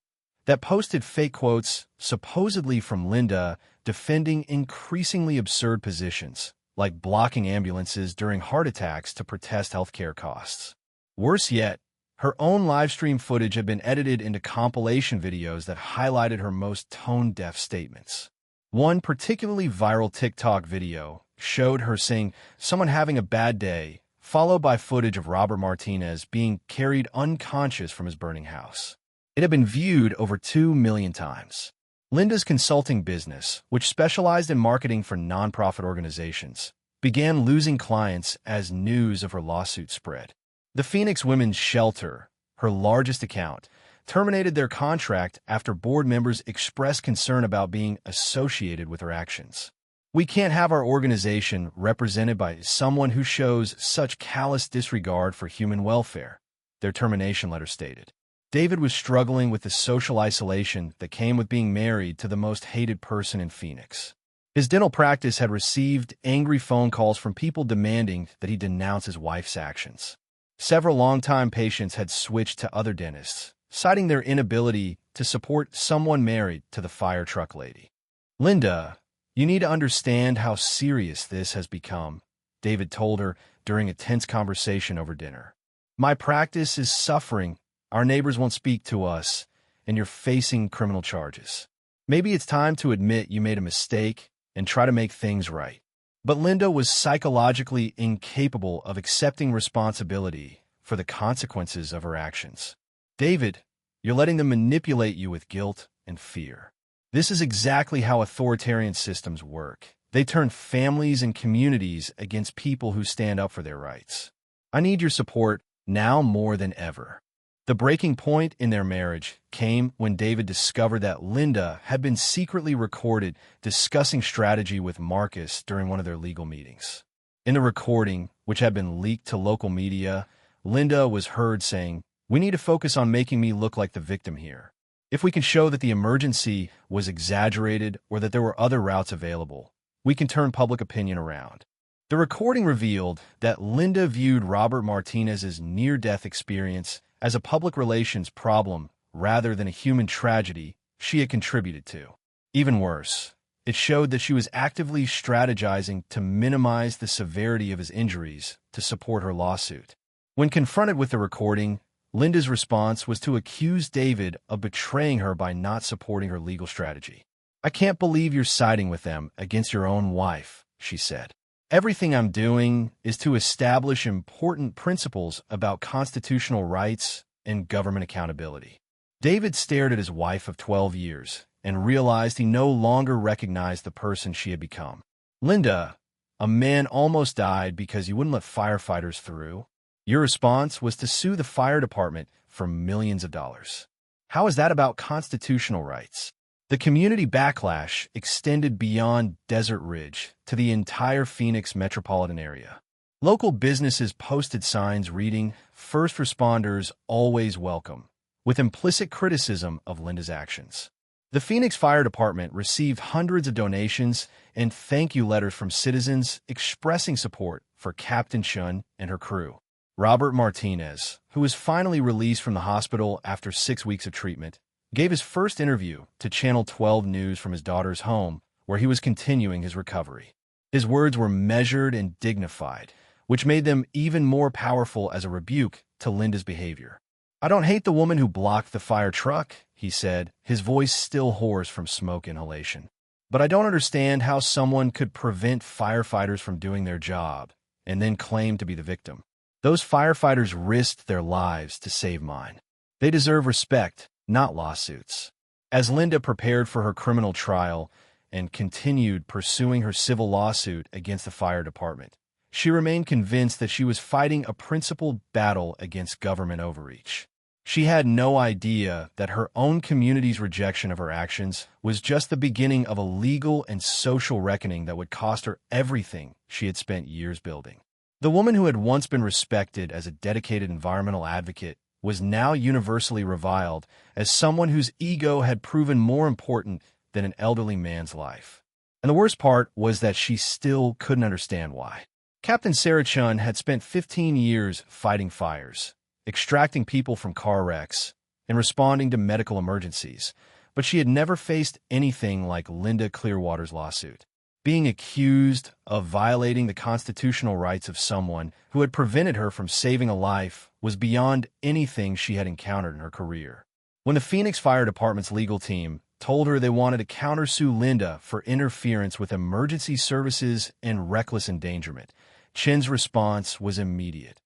[SPEAKER 1] that posted fake quotes, supposedly from Linda, defending increasingly absurd positions, like blocking ambulances during heart attacks to protest healthcare costs. Worse yet, her own livestream footage had been edited into compilation videos that highlighted her most tone-deaf statements. One particularly viral TikTok video showed her saying, "Someone having a bad day," followed by footage of Robert Martinez being carried unconscious from his burning house. It had been viewed over 2 million times. Linda's consulting business, which specialized in marketing for nonprofit organizations, began losing clients as news of her lawsuit spread. The Phoenix Women's Shelter, her largest account, terminated their contract after board members expressed concern about being associated with her actions. "We can't have our organization represented by someone who shows such callous disregard for human welfare," their termination letter stated. David was struggling with the social isolation that came with being married to the most hated person in Phoenix. His dental practice had received angry phone calls from people demanding that he denounce his wife's actions. Several longtime patients had switched to other dentists, citing their inability to support someone married to the fire truck lady. "Linda, you need to understand how serious this has become," David told her during a tense conversation over dinner. "My practice is suffering, our neighbors won't speak to us, and you're facing criminal charges. Maybe it's time to admit you made a mistake and try to make things right." But Linda was psychologically incapable of accepting responsibility for the consequences of her actions. "David, you're letting them manipulate you with guilt and fear. This is exactly how authoritarian systems work. They turn families and communities against people who stand up for their rights. I need your support now more than ever." The breaking point in their marriage came when David discovered that Linda had been secretly recorded discussing strategy with Marcus during one of their legal meetings. In the recording, which had been leaked to local media, Linda was heard saying, "We need to focus on making me look like the victim here. If we can show that the emergency was exaggerated or that there were other routes available, we can turn public opinion around." The recording revealed that Linda viewed Robert Martinez's near-death experience as a public relations problem rather than a human tragedy she had contributed to. Even worse, it showed that she was actively strategizing to minimize the severity of his injuries to support her lawsuit. When confronted with the recording, Linda's response was to accuse David of betraying her by not supporting her legal strategy. "I can't believe you're siding with them against your own wife," she said. "Everything I'm doing is to establish important principles about constitutional rights and government accountability." David stared at his wife of 12 years and realized he no longer recognized the person she had become. "Linda, a man almost died because you wouldn't let firefighters through. Your response was to sue the fire department for millions of dollars. How is that about constitutional rights?" The community backlash extended beyond Desert Ridge to the entire Phoenix metropolitan area. Local businesses posted signs reading, "First responders always welcome," with implicit criticism of Linda's actions. The Phoenix Fire Department received hundreds of donations and thank-you letters from citizens expressing support for Captain Chun and her crew. Robert Martinez, who was finally released from the hospital after 6 weeks of treatment, gave his first interview to Channel 12 News from his daughter's home, where he was continuing his recovery. His words were measured and dignified, which made them even more powerful as a rebuke to Linda's behavior. "I don't hate the woman who blocked the fire truck," he said, his voice still hoarse from smoke inhalation. "But I don't understand how someone could prevent firefighters from doing their job and then claim to be the victim. Those firefighters risked their lives to save mine. They deserve respect, not lawsuits." As Linda prepared for her criminal trial and continued pursuing her civil lawsuit against the fire department, she remained convinced that she was fighting a principled battle against government overreach. She had no idea that her own community's rejection of her actions was just the beginning of a legal and social reckoning that would cost her everything she had spent years building. The woman who had once been respected as a dedicated environmental advocate was now universally reviled as someone whose ego had proven more important than an elderly man's life. And the worst part was that she still couldn't understand why. Captain Sarah Chun had spent 15 years fighting fires, extracting people from car wrecks, and responding to medical emergencies, but she had never faced anything like Linda Clearwater's lawsuit. Being accused of violating the constitutional rights of someone who had prevented her from saving a life was beyond anything she had encountered in her career. When the Phoenix Fire Department's legal team told her they wanted to countersue Linda for interference with emergency services and reckless endangerment, Chen's response was immediate.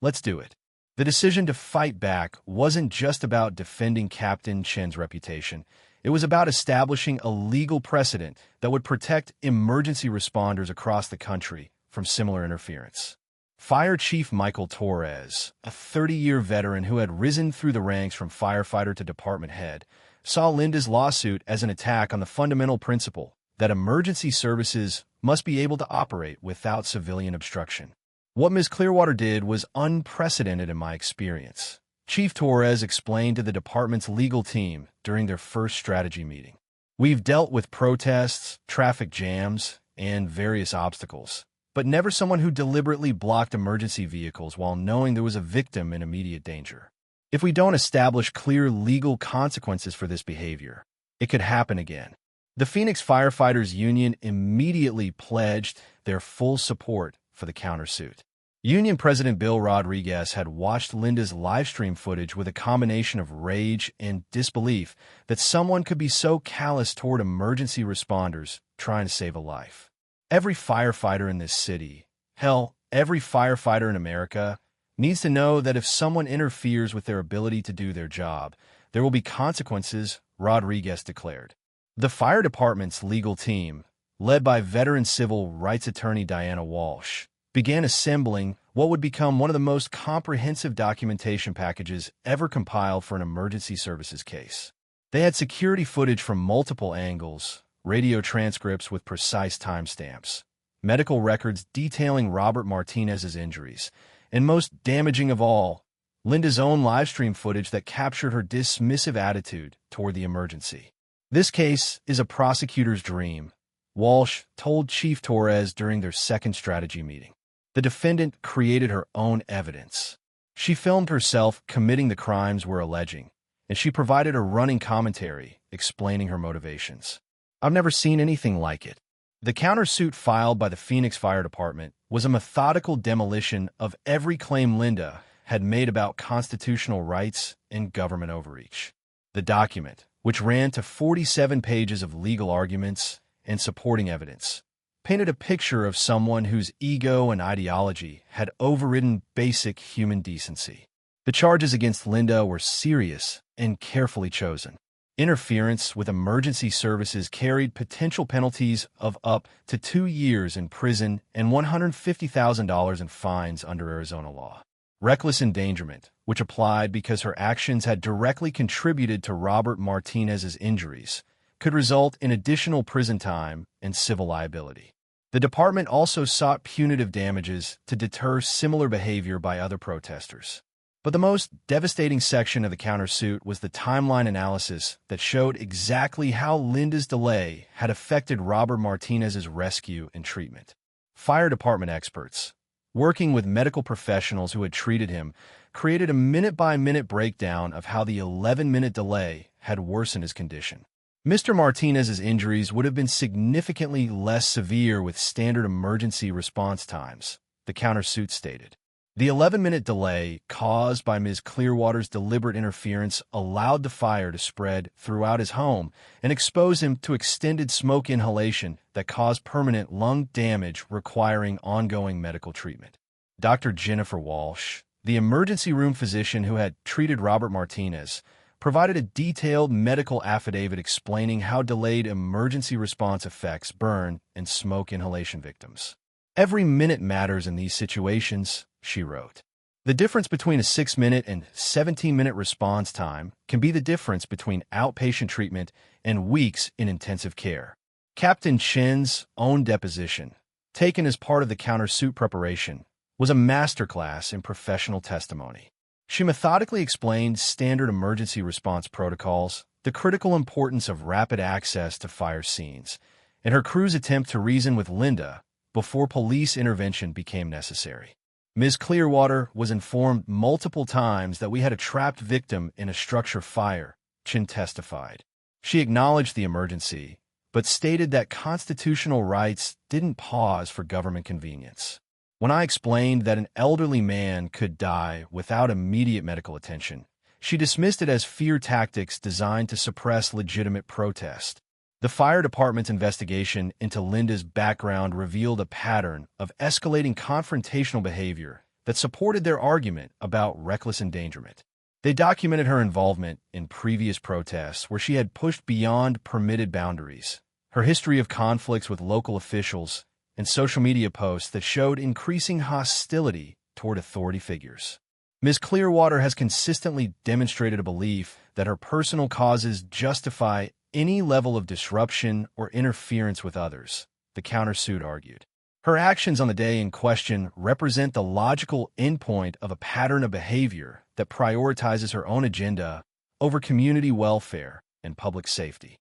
[SPEAKER 1] "Let's do it." The decision to fight back wasn't just about defending Captain Chen's reputation. It was about establishing a legal precedent that would protect emergency responders across the country from similar interference. Fire Chief Michael Torres, a 30-year veteran who had risen through the ranks from firefighter to department head, saw Linda's lawsuit as an attack on the fundamental principle that emergency services must be able to operate without civilian obstruction. What Ms. Clearwater did was unprecedented in my experience. Chief Torres explained to the department's legal team during their first strategy meeting. We've dealt with protests, traffic jams, and various obstacles, but never someone who deliberately blocked emergency vehicles while knowing there was a victim in immediate danger. If we don't establish clear legal consequences for this behavior, it could happen again. The Phoenix Firefighters Union immediately pledged their full support for the countersuit. Union President Bill Rodriguez had watched Linda's livestream footage with a combination of rage and disbelief that someone could be so callous toward emergency responders trying to save a life. Every firefighter in this city, hell, every firefighter in America, needs to know that if someone interferes with their ability to do their job, there will be consequences, Rodriguez declared. The fire department's legal team, led by veteran civil rights attorney Diana Walsh, began assembling what would become one of the most comprehensive documentation packages ever compiled for an emergency services case. They had security footage from multiple angles, radio transcripts with precise timestamps, medical records detailing Robert Martinez's injuries, and most damaging of all, Linda's own livestream footage that captured her dismissive attitude toward the emergency. This case is a prosecutor's dream, Walsh told Chief Torres during their second strategy meeting. The defendant created her own evidence. She filmed herself committing the crimes we're alleging, and she provided a running commentary explaining her motivations. I've never seen anything like it. The countersuit filed by the Phoenix Fire Department was a methodical demolition of every claim Linda had made about constitutional rights and government overreach. The document, which ran to 47 pages of legal arguments and supporting evidence, painted a picture of someone whose ego and ideology had overridden basic human decency. The charges against Linda were serious and carefully chosen. Interference with emergency services carried potential penalties of up to 2 years in prison and $150,000 in fines under Arizona law. Reckless endangerment, which applied because her actions had directly contributed to Robert Martinez's injuries, could result in additional prison time and civil liability. The department also sought punitive damages to deter similar behavior by other protesters. But the most devastating section of the countersuit was the timeline analysis that showed exactly how Linda's delay had affected Robert Martinez's rescue and treatment. Fire department experts, working with medical professionals who had treated him, created a minute-by-minute breakdown of how the 11-minute delay had worsened his condition. Mr. Martinez's injuries would have been significantly less severe with standard emergency response times, the countersuit stated. The 11-minute delay caused by Ms. Clearwater's deliberate interference allowed the fire to spread throughout his home and expose him to extended smoke inhalation that caused permanent lung damage requiring ongoing medical treatment. Dr. Jennifer Walsh, the emergency room physician who had treated Robert Martinez, provided a detailed medical affidavit explaining how delayed emergency response affects burn and smoke inhalation victims. Every minute matters in these situations, she wrote. The difference between a 6-minute and 17-minute response time can be the difference between outpatient treatment and weeks in intensive care. Captain Chen's own deposition, taken as part of the countersuit preparation, was a masterclass in professional testimony. She methodically explained standard emergency response protocols, the critical importance of rapid access to fire scenes, and her crew's attempt to reason with Linda before police intervention became necessary. Ms. Clearwater was informed multiple times that we had a trapped victim in a structure fire, Chen testified. She acknowledged the emergency, but stated that constitutional rights didn't pause for government convenience. When I explained that an elderly man could die without immediate medical attention, she dismissed it as fear tactics designed to suppress legitimate protest. The fire department's investigation into Linda's background revealed a pattern of escalating confrontational behavior that supported their argument about reckless endangerment. They documented her involvement in previous protests where she had pushed beyond permitted boundaries, her history of conflicts with local officials, and social media posts that showed increasing hostility toward authority figures. Ms. Clearwater has consistently demonstrated a belief that her personal causes justify any level of disruption or interference with others, the countersuit argued. Her actions on the day in question represent the logical endpoint of a pattern of behavior that prioritizes her own agenda over community welfare and public safety.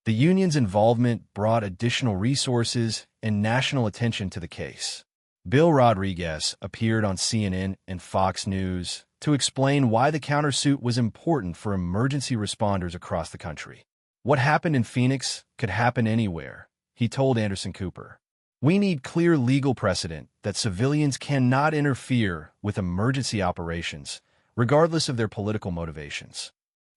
[SPEAKER 1] The union's involvement brought additional resources and national attention to the case. Bill Rodriguez appeared on CNN and Fox News to explain why the countersuit was important for emergency responders across the country. What happened in Phoenix could happen anywhere, he told Anderson Cooper. We need clear legal precedent that civilians cannot interfere with emergency operations, regardless of their political motivations.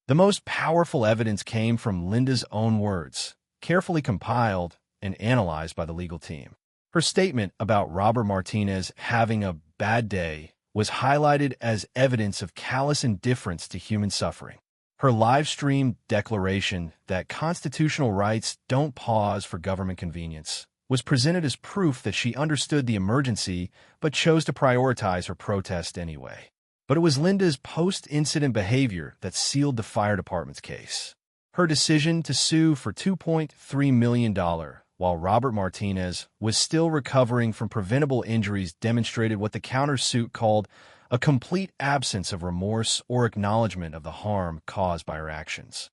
[SPEAKER 1] The most powerful evidence came from Linda's own words, carefully compiled and analyzed by the legal team. Her statement about Robert Martinez having a bad day was highlighted as evidence of callous indifference to human suffering. Her live-streamed declaration that constitutional rights don't pause for government convenience was presented as proof that she understood the emergency but chose to prioritize her protest anyway. But it was Linda's post-incident behavior that sealed the fire department's case. Her decision to sue for $2.3 million while Robert Martinez was still recovering from preventable injuries demonstrated what the countersuit called a complete absence of remorse or acknowledgement of the harm caused by her actions.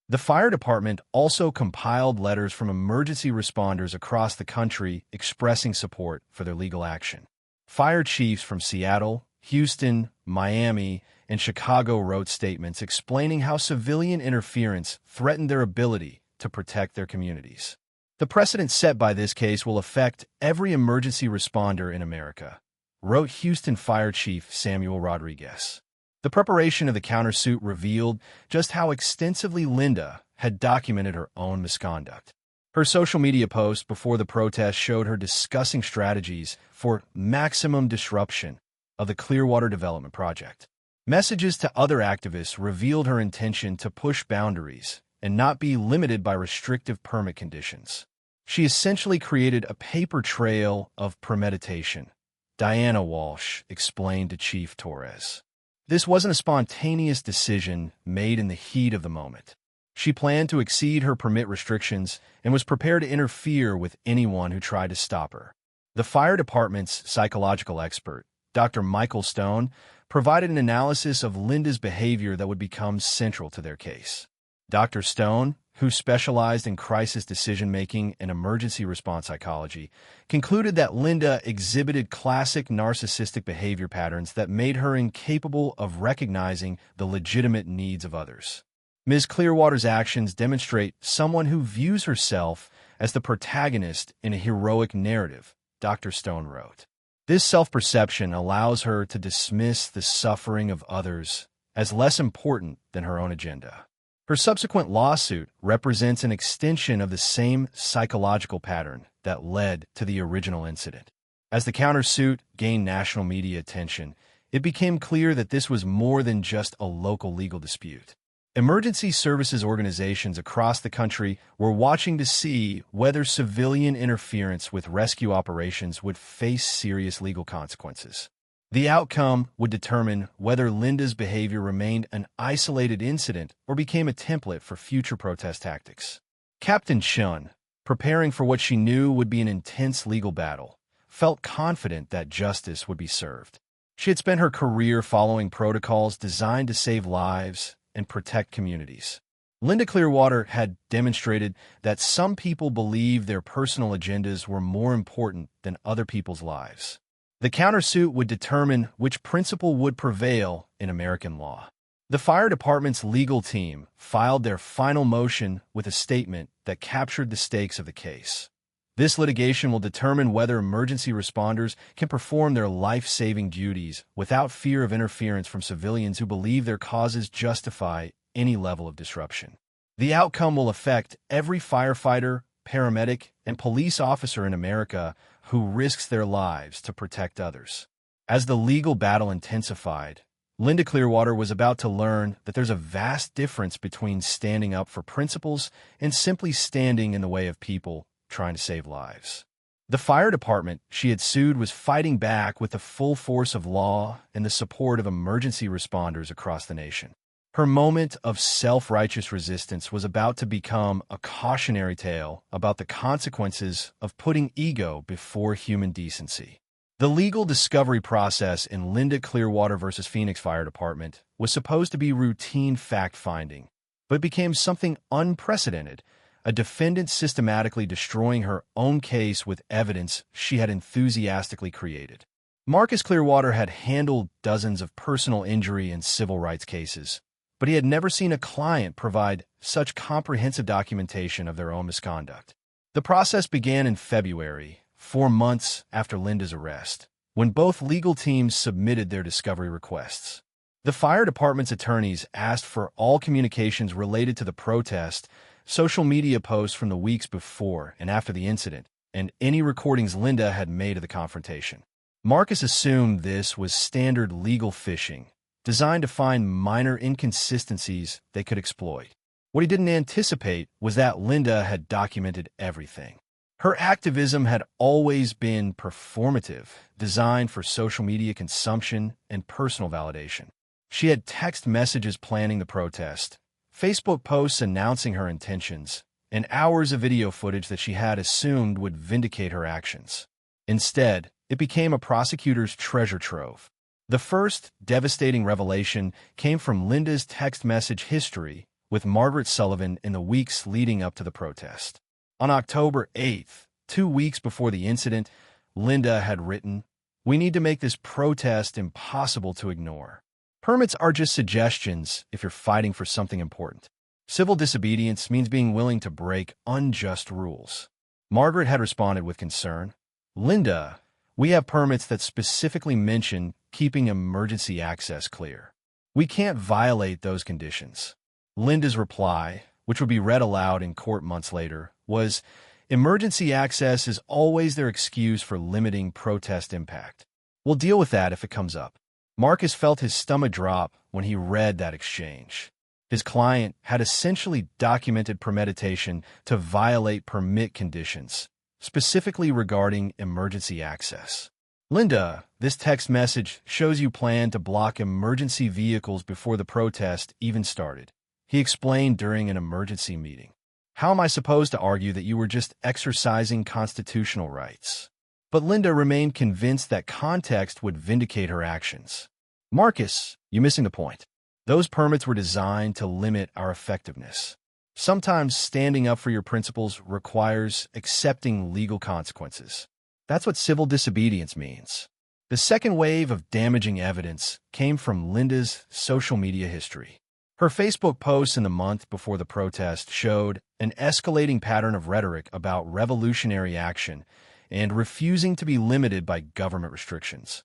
[SPEAKER 1] The fire department also compiled letters from emergency responders across the country expressing support for their legal action. Fire chiefs from Seattle, Houston, Miami, and Chicago wrote statements explaining how civilian interference threatened their ability to protect their communities. The precedent set by this case will affect every emergency responder in America, wrote Houston Fire Chief Samuel Rodriguez. The preparation of the countersuit revealed just how extensively Linda had documented her own misconduct. Her social media posts before the protest showed her discussing strategies for maximum disruption of the Clearwater Development Project. Messages to other activists revealed her intention to push boundaries and not be limited by restrictive permit conditions. She essentially created a paper trail of premeditation, Diana Walsh explained to Chief Torres. This wasn't a spontaneous decision made in the heat of the moment. She planned to exceed her permit restrictions and was prepared to interfere with anyone who tried to stop her. The fire department's psychological expert, Dr. Michael Stone, provided an analysis of Linda's behavior that would become central to their case. Dr. Stone, who specialized in crisis decision-making and emergency response psychology, concluded that Linda exhibited classic narcissistic behavior patterns that made her incapable of recognizing the legitimate needs of others. Ms. Clearwater's actions demonstrate someone who views herself as the protagonist in a heroic narrative, Dr. Stone wrote. This self-perception allows her to dismiss the suffering of others as less important than her own agenda. Her subsequent lawsuit represents an extension of the same psychological pattern that led to the original incident. As the countersuit gained national media attention, it became clear that this was more than just a local legal dispute. Emergency services organizations across the country were watching to see whether civilian interference with rescue operations would face serious legal consequences. The outcome would determine whether Linda's behavior remained an isolated incident or became a template for future protest tactics. Captain Chun, preparing for what she knew would be an intense legal battle, felt confident that justice would be served. She had spent her career following protocols designed to save lives and protect communities. Linda Clearwater had demonstrated that some people believe their personal agendas were more important than other people's lives. The countersuit would determine which principle would prevail in American law. The fire department's legal team filed their final motion with a statement that captured the stakes of the case. This litigation will determine whether emergency responders can perform their life-saving duties without fear of interference from civilians who believe their causes justify any level of disruption. The outcome will affect every firefighter, paramedic, and police officer in America who risks their lives to protect others. As the legal battle intensified, Linda Clearwater was about to learn that there's a vast difference between standing up for principles and simply standing in the way of people trying to save lives. The fire department she had sued was fighting back with the full force of law and the support of emergency responders across the nation. Her moment of self-righteous resistance was about to become a cautionary tale about the consequences of putting ego before human decency. The legal discovery process in Linda Clearwater versus Phoenix Fire Department was supposed to be routine fact-finding, but became something unprecedented, a defendant systematically destroying her own case with evidence she had enthusiastically created. Marcus Clearwater had handled dozens of personal injury and civil rights cases, but he had never seen a client provide such comprehensive documentation of their own misconduct. The process began in February, 4 months after Linda's arrest, when both legal teams submitted their discovery requests. The fire department's attorneys asked for all communications related to the protest, social media posts from the weeks before and after the incident, and any recordings Linda had made of the confrontation. Marcus assumed this was standard legal fishing, designed to find minor inconsistencies they could exploit. What he didn't anticipate was that Linda had documented everything. Her activism had always been performative, designed for social media consumption and personal validation. She had text messages planning the protest, Facebook posts announcing her intentions, and hours of video footage that she had assumed would vindicate her actions. Instead, it became a prosecutor's treasure trove. The first devastating revelation came from Linda's text message history with Margaret Sullivan in the weeks leading up to the protest. On October 8th, 2 weeks before the incident, Linda had written, "We need to make this protest impossible to ignore. Permits are just suggestions if you're fighting for something important. Civil disobedience means being willing to break unjust rules." Margaret had responded with concern, "Linda, we have permits that specifically mention keeping emergency access clear. We can't violate those conditions." Linda's reply, which would be read aloud in court months later, was, "Emergency access is always their excuse for limiting protest impact. We'll deal with that if it comes up." Marcus felt his stomach drop when he read that exchange. His client had essentially documented premeditation to violate permit conditions, specifically regarding emergency access. "Linda, this text message shows you plan to block emergency vehicles before the protest even started," he explained during an emergency meeting. "How am I supposed to argue that you were just exercising constitutional rights?" But Linda remained convinced that context would vindicate her actions. "Marcus, you're missing the point. Those permits were designed to limit our effectiveness. Sometimes standing up for your principles requires accepting legal consequences. That's what civil disobedience means." The second wave of damaging evidence came from Linda's social media history. Her Facebook posts in the month before the protest showed an escalating pattern of rhetoric about revolutionary action and refusing to be limited by government restrictions.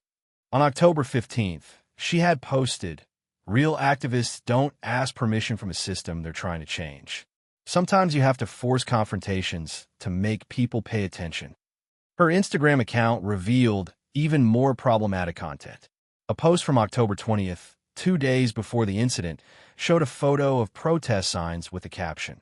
[SPEAKER 1] On October 15th, she had posted, "Real activists don't ask permission from a system they're trying to change. Sometimes you have to force confrontations to make people pay attention." Her Instagram account revealed even more problematic content. A post from October 20th, 2 days before the incident, showed a photo of protest signs with the caption,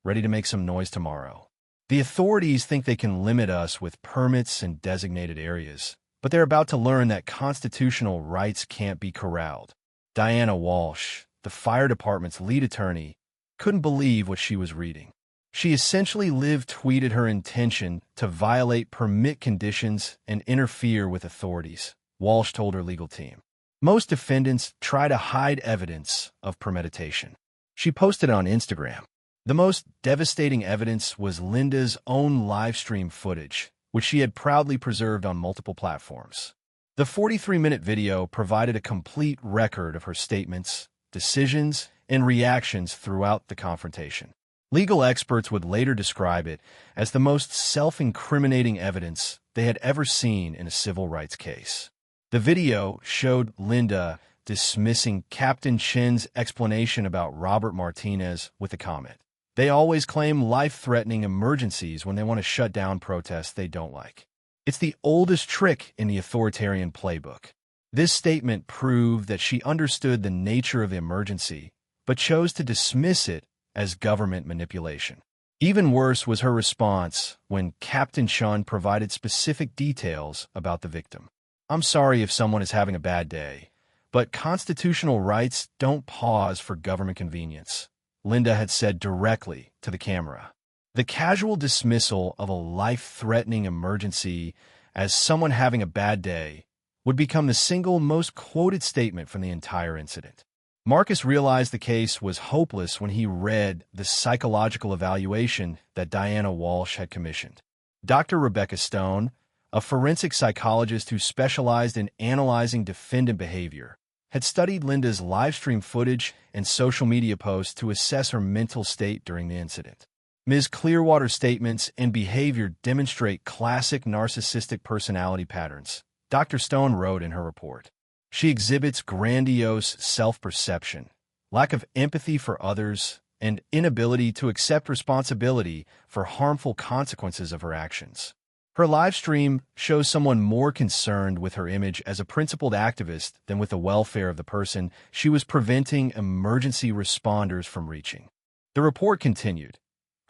[SPEAKER 1] "Ready to make some noise tomorrow. The authorities think they can limit us with permits in designated areas, but they're about to learn that constitutional rights can't be corralled." Diana Walsh, the fire department's lead attorney, couldn't believe what she was reading. She essentially live-tweeted her intention to violate permit conditions and interfere with authorities, Walsh told her legal team. Most defendants try to hide evidence of premeditation. She posted it on Instagram. The most devastating evidence was Linda's own live stream footage, which she had proudly preserved on multiple platforms. The 43-minute video provided a complete record of her statements, decisions, and reactions throughout the confrontation. Legal experts would later describe it as the most self-incriminating evidence they had ever seen in a civil rights case. The video showed Linda dismissing Captain Chen's explanation about Robert Martinez with a comment, "They always claim life-threatening emergencies when they want to shut down protests they don't like. It's the oldest trick in the authoritarian playbook." This statement proved that she understood the nature of the emergency, but chose to dismiss it as government manipulation. Even worse was her response when Captain Shun provided specific details about the victim. "I'm sorry if someone is having a bad day, but constitutional rights don't pause for government convenience," Linda had said directly to the camera. The casual dismissal of a life-threatening emergency as someone having a bad day would become the single most quoted statement from the entire incident. Marcus realized the case was hopeless when he read the psychological evaluation that Diana Walsh had commissioned. Dr. Rebecca Stone, a forensic psychologist who specialized in analyzing defendant behavior, had studied Linda's live-stream footage and social media posts to assess her mental state during the incident. Ms. Clearwater's statements and behavior demonstrate classic narcissistic personality patterns, Dr. Stone wrote in her report. She exhibits grandiose self-perception, lack of empathy for others, and inability to accept responsibility for harmful consequences of her actions. Her live stream shows someone more concerned with her image as a principled activist than with the welfare of the person she was preventing emergency responders from reaching. The report continued.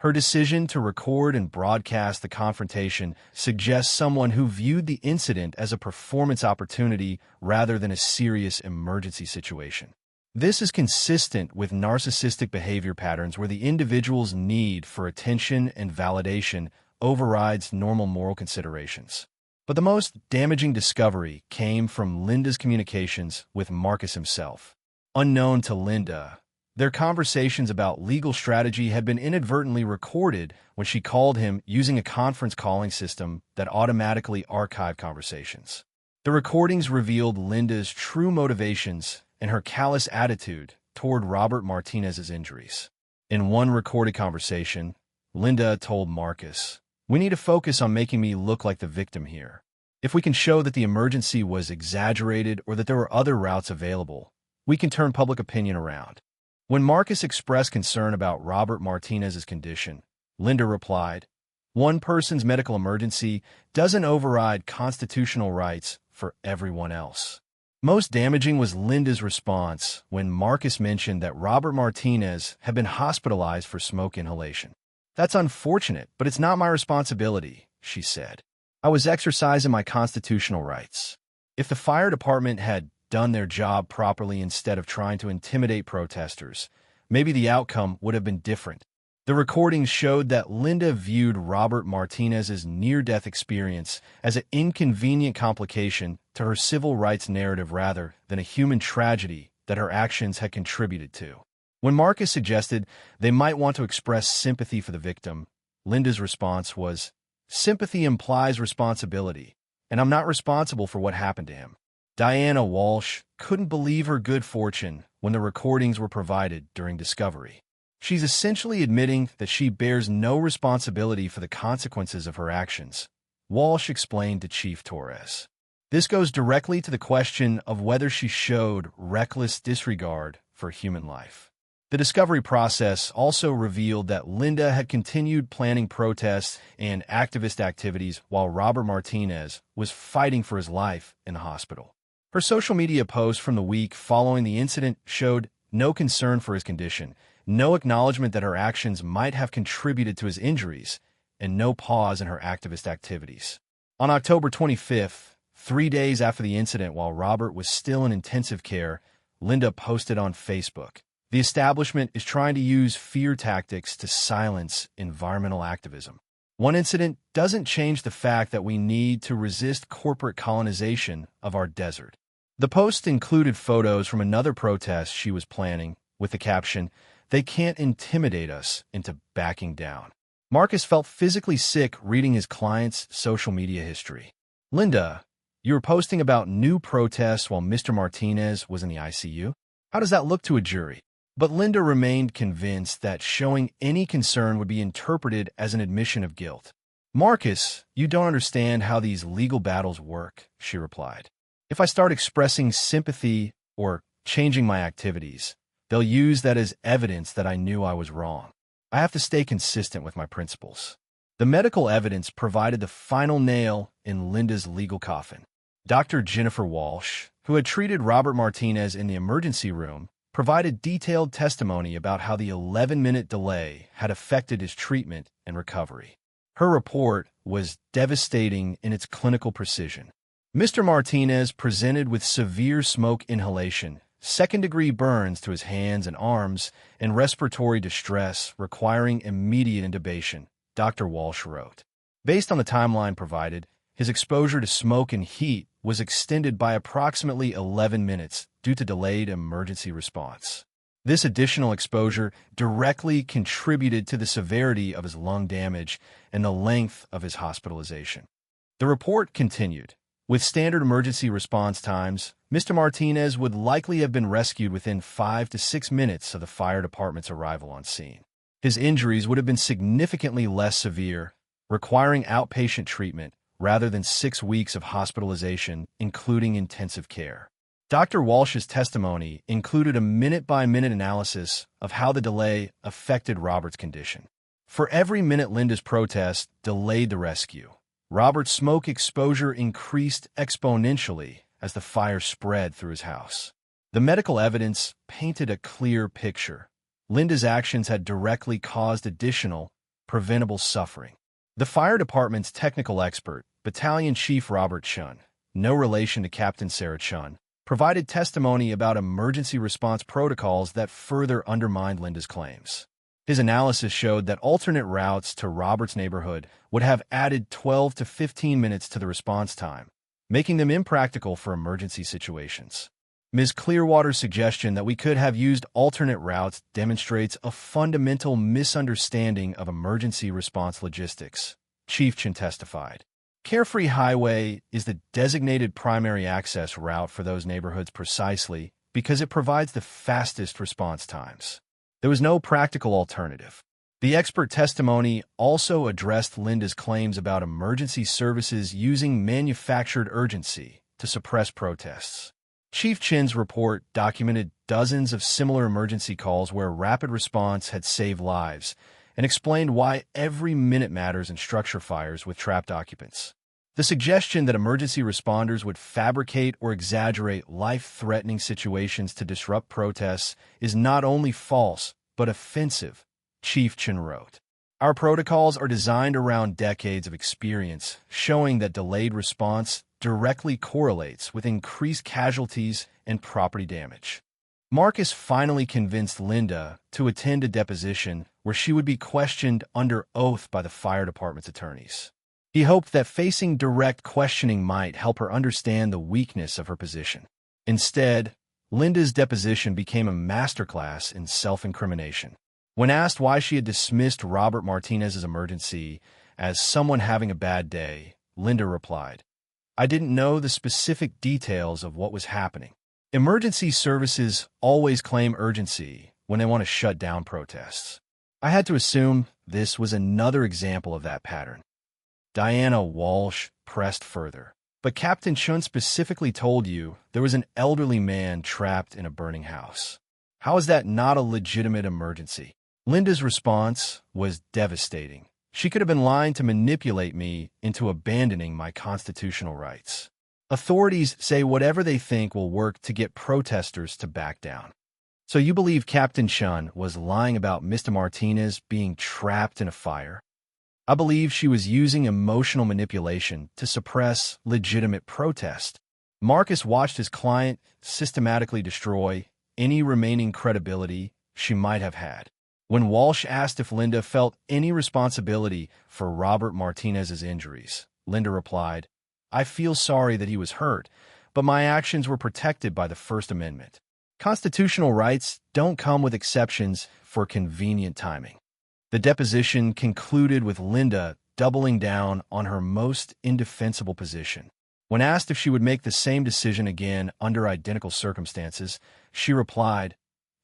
[SPEAKER 1] Her decision to record and broadcast the confrontation suggests someone who viewed the incident as a performance opportunity rather than a serious emergency situation. This is consistent with narcissistic behavior patterns where the individual's need for attention and validation overrides normal moral considerations. But the most damaging discovery came from Linda's communications with Marcus himself. Unknown to Linda, their conversations about legal strategy had been inadvertently recorded when she called him using a conference calling system that automatically archived conversations. The recordings revealed Linda's true motivations and her callous attitude toward Robert Martinez's injuries. In one recorded conversation, Linda told Marcus, "We need to focus on making me look like the victim here. If we can show that the emergency was exaggerated or that there were other routes available, we can turn public opinion around." When Marcus expressed concern about Robert Martinez's condition, Linda replied, "One person's medical emergency doesn't override constitutional rights for everyone else." Most damaging was Linda's response when Marcus mentioned that Robert Martinez had been hospitalized for smoke inhalation. "That's unfortunate, but it's not my responsibility," she said. "I was exercising my constitutional rights. If the fire department had done their job properly instead of trying to intimidate protesters, maybe the outcome would have been different." The recordings showed that Linda viewed Robert Martinez's near-death experience as an inconvenient complication to her civil rights narrative rather than a human tragedy that her actions had contributed to. When Marcus suggested they might want to express sympathy for the victim, Linda's response was, "Sympathy implies responsibility, and I'm not responsible for what happened to him." Diana Walsh couldn't believe her good fortune when the recordings were provided during discovery. She's essentially admitting that she bears no responsibility for the consequences of her actions, Walsh explained to Chief Torres. This goes directly to the question of whether she showed reckless disregard for human life. The discovery process also revealed that Linda had continued planning protests and activist activities while Robert Martinez was fighting for his life in the hospital. Her social media posts from the week following the incident showed no concern for his condition, no acknowledgement that her actions might have contributed to his injuries, and no pause in her activist activities. On October 25th, 3 days after the incident while Robert was still in intensive care, Linda posted on Facebook, "The establishment is trying to use fear tactics to silence environmental activism. One incident doesn't change the fact that we need to resist corporate colonization of our desert." The post included photos from another protest she was planning, with the caption, "They can't intimidate us into backing down." Marcus felt physically sick reading his client's social media history. "Linda, you were posting about new protests while Mr. Martinez was in the ICU? How does that look to a jury?" But Linda remained convinced that showing any concern would be interpreted as an admission of guilt. "Marcus, you don't understand how these legal battles work," she replied. "If I start expressing sympathy or changing my activities, they'll use that as evidence that I knew I was wrong. I have to stay consistent with my principles." The medical evidence provided the final nail in Linda's legal coffin. Dr. Jennifer Walsh, who had treated Robert Martinez in the emergency room, provided detailed testimony about how the 11-minute delay had affected his treatment and recovery. Her report was devastating in its clinical precision. Mr. Martinez presented with severe smoke inhalation, second-degree burns to his hands and arms, and respiratory distress requiring immediate intubation, Dr. Walsh wrote. Based on the timeline provided, his exposure to smoke and heat was extended by approximately 11 minutes due to delayed emergency response. This additional exposure directly contributed to the severity of his lung damage and the length of his hospitalization. The report continued. With standard emergency response times, Mr. Martinez would likely have been rescued within 5 to 6 minutes of the fire department's arrival on scene. His injuries would have been significantly less severe, requiring outpatient treatment rather than 6 weeks of hospitalization, including intensive care. Dr. Walsh's testimony included a minute-by-minute analysis of how the delay affected Robert's condition. For every minute Linda's protest delayed the rescue, Robert's smoke exposure increased exponentially as the fire spread through his house. The medical evidence painted a clear picture. Linda's actions had directly caused additional, preventable suffering. The fire department's technical expert, Battalion Chief Robert Chun, no relation to Captain Sarah Chun, provided testimony about emergency response protocols that further undermined Linda's claims. His analysis showed that alternate routes to Robert's neighborhood would have added 12 to 15 minutes to the response time, making them impractical for emergency situations. Ms. Clearwater's suggestion that we could have used alternate routes demonstrates a fundamental misunderstanding of emergency response logistics, Chief Chun testified. Carefree Highway is the designated primary access route for those neighborhoods precisely because it provides the fastest response times. There was no practical alternative. The expert testimony also addressed Linda's claims about emergency services using manufactured urgency to suppress protests. Chief Chin's report documented dozens of similar emergency calls where rapid response had saved lives and explained why every minute matters in structure fires with trapped occupants. The suggestion that emergency responders would fabricate or exaggerate life-threatening situations to disrupt protests is not only false, but offensive, Chief Chin wrote. Our protocols are designed around decades of experience, showing that delayed response directly correlates with increased casualties and property damage. Marcus finally convinced Linda to attend a deposition where she would be questioned under oath by the fire department's attorneys. He hoped that facing direct questioning might help her understand the weakness of her position. Instead, Linda's deposition became a masterclass in self-incrimination. When asked why she had dismissed Robert Martinez's emergency as someone having a bad day, Linda replied, "I didn't know the specific details of what was happening. Emergency services always claim urgency when they want to shut down protests. I had to assume this was another example of that pattern." Diana Walsh pressed further. "But Captain Chun specifically told you there was an elderly man trapped in a burning house. How is that not a legitimate emergency?" Linda's response was devastating. She could have been lying to manipulate me into abandoning my constitutional rights. Authorities say whatever they think will work to get protesters to back down. So you believe Captain Chun was lying about Mr. Martinez being trapped in a fire? I believe she was using emotional manipulation to suppress legitimate protest. Marcus watched his client systematically destroy any remaining credibility she might have had. When Walsh asked if Linda felt any responsibility for Robert Martinez's injuries, Linda replied, "I feel sorry that he was hurt, but my actions were protected by the First Amendment. Constitutional rights don't come with exceptions for convenient timing." The deposition concluded with Linda doubling down on her most indefensible position. When asked if she would make the same decision again under identical circumstances, she replied,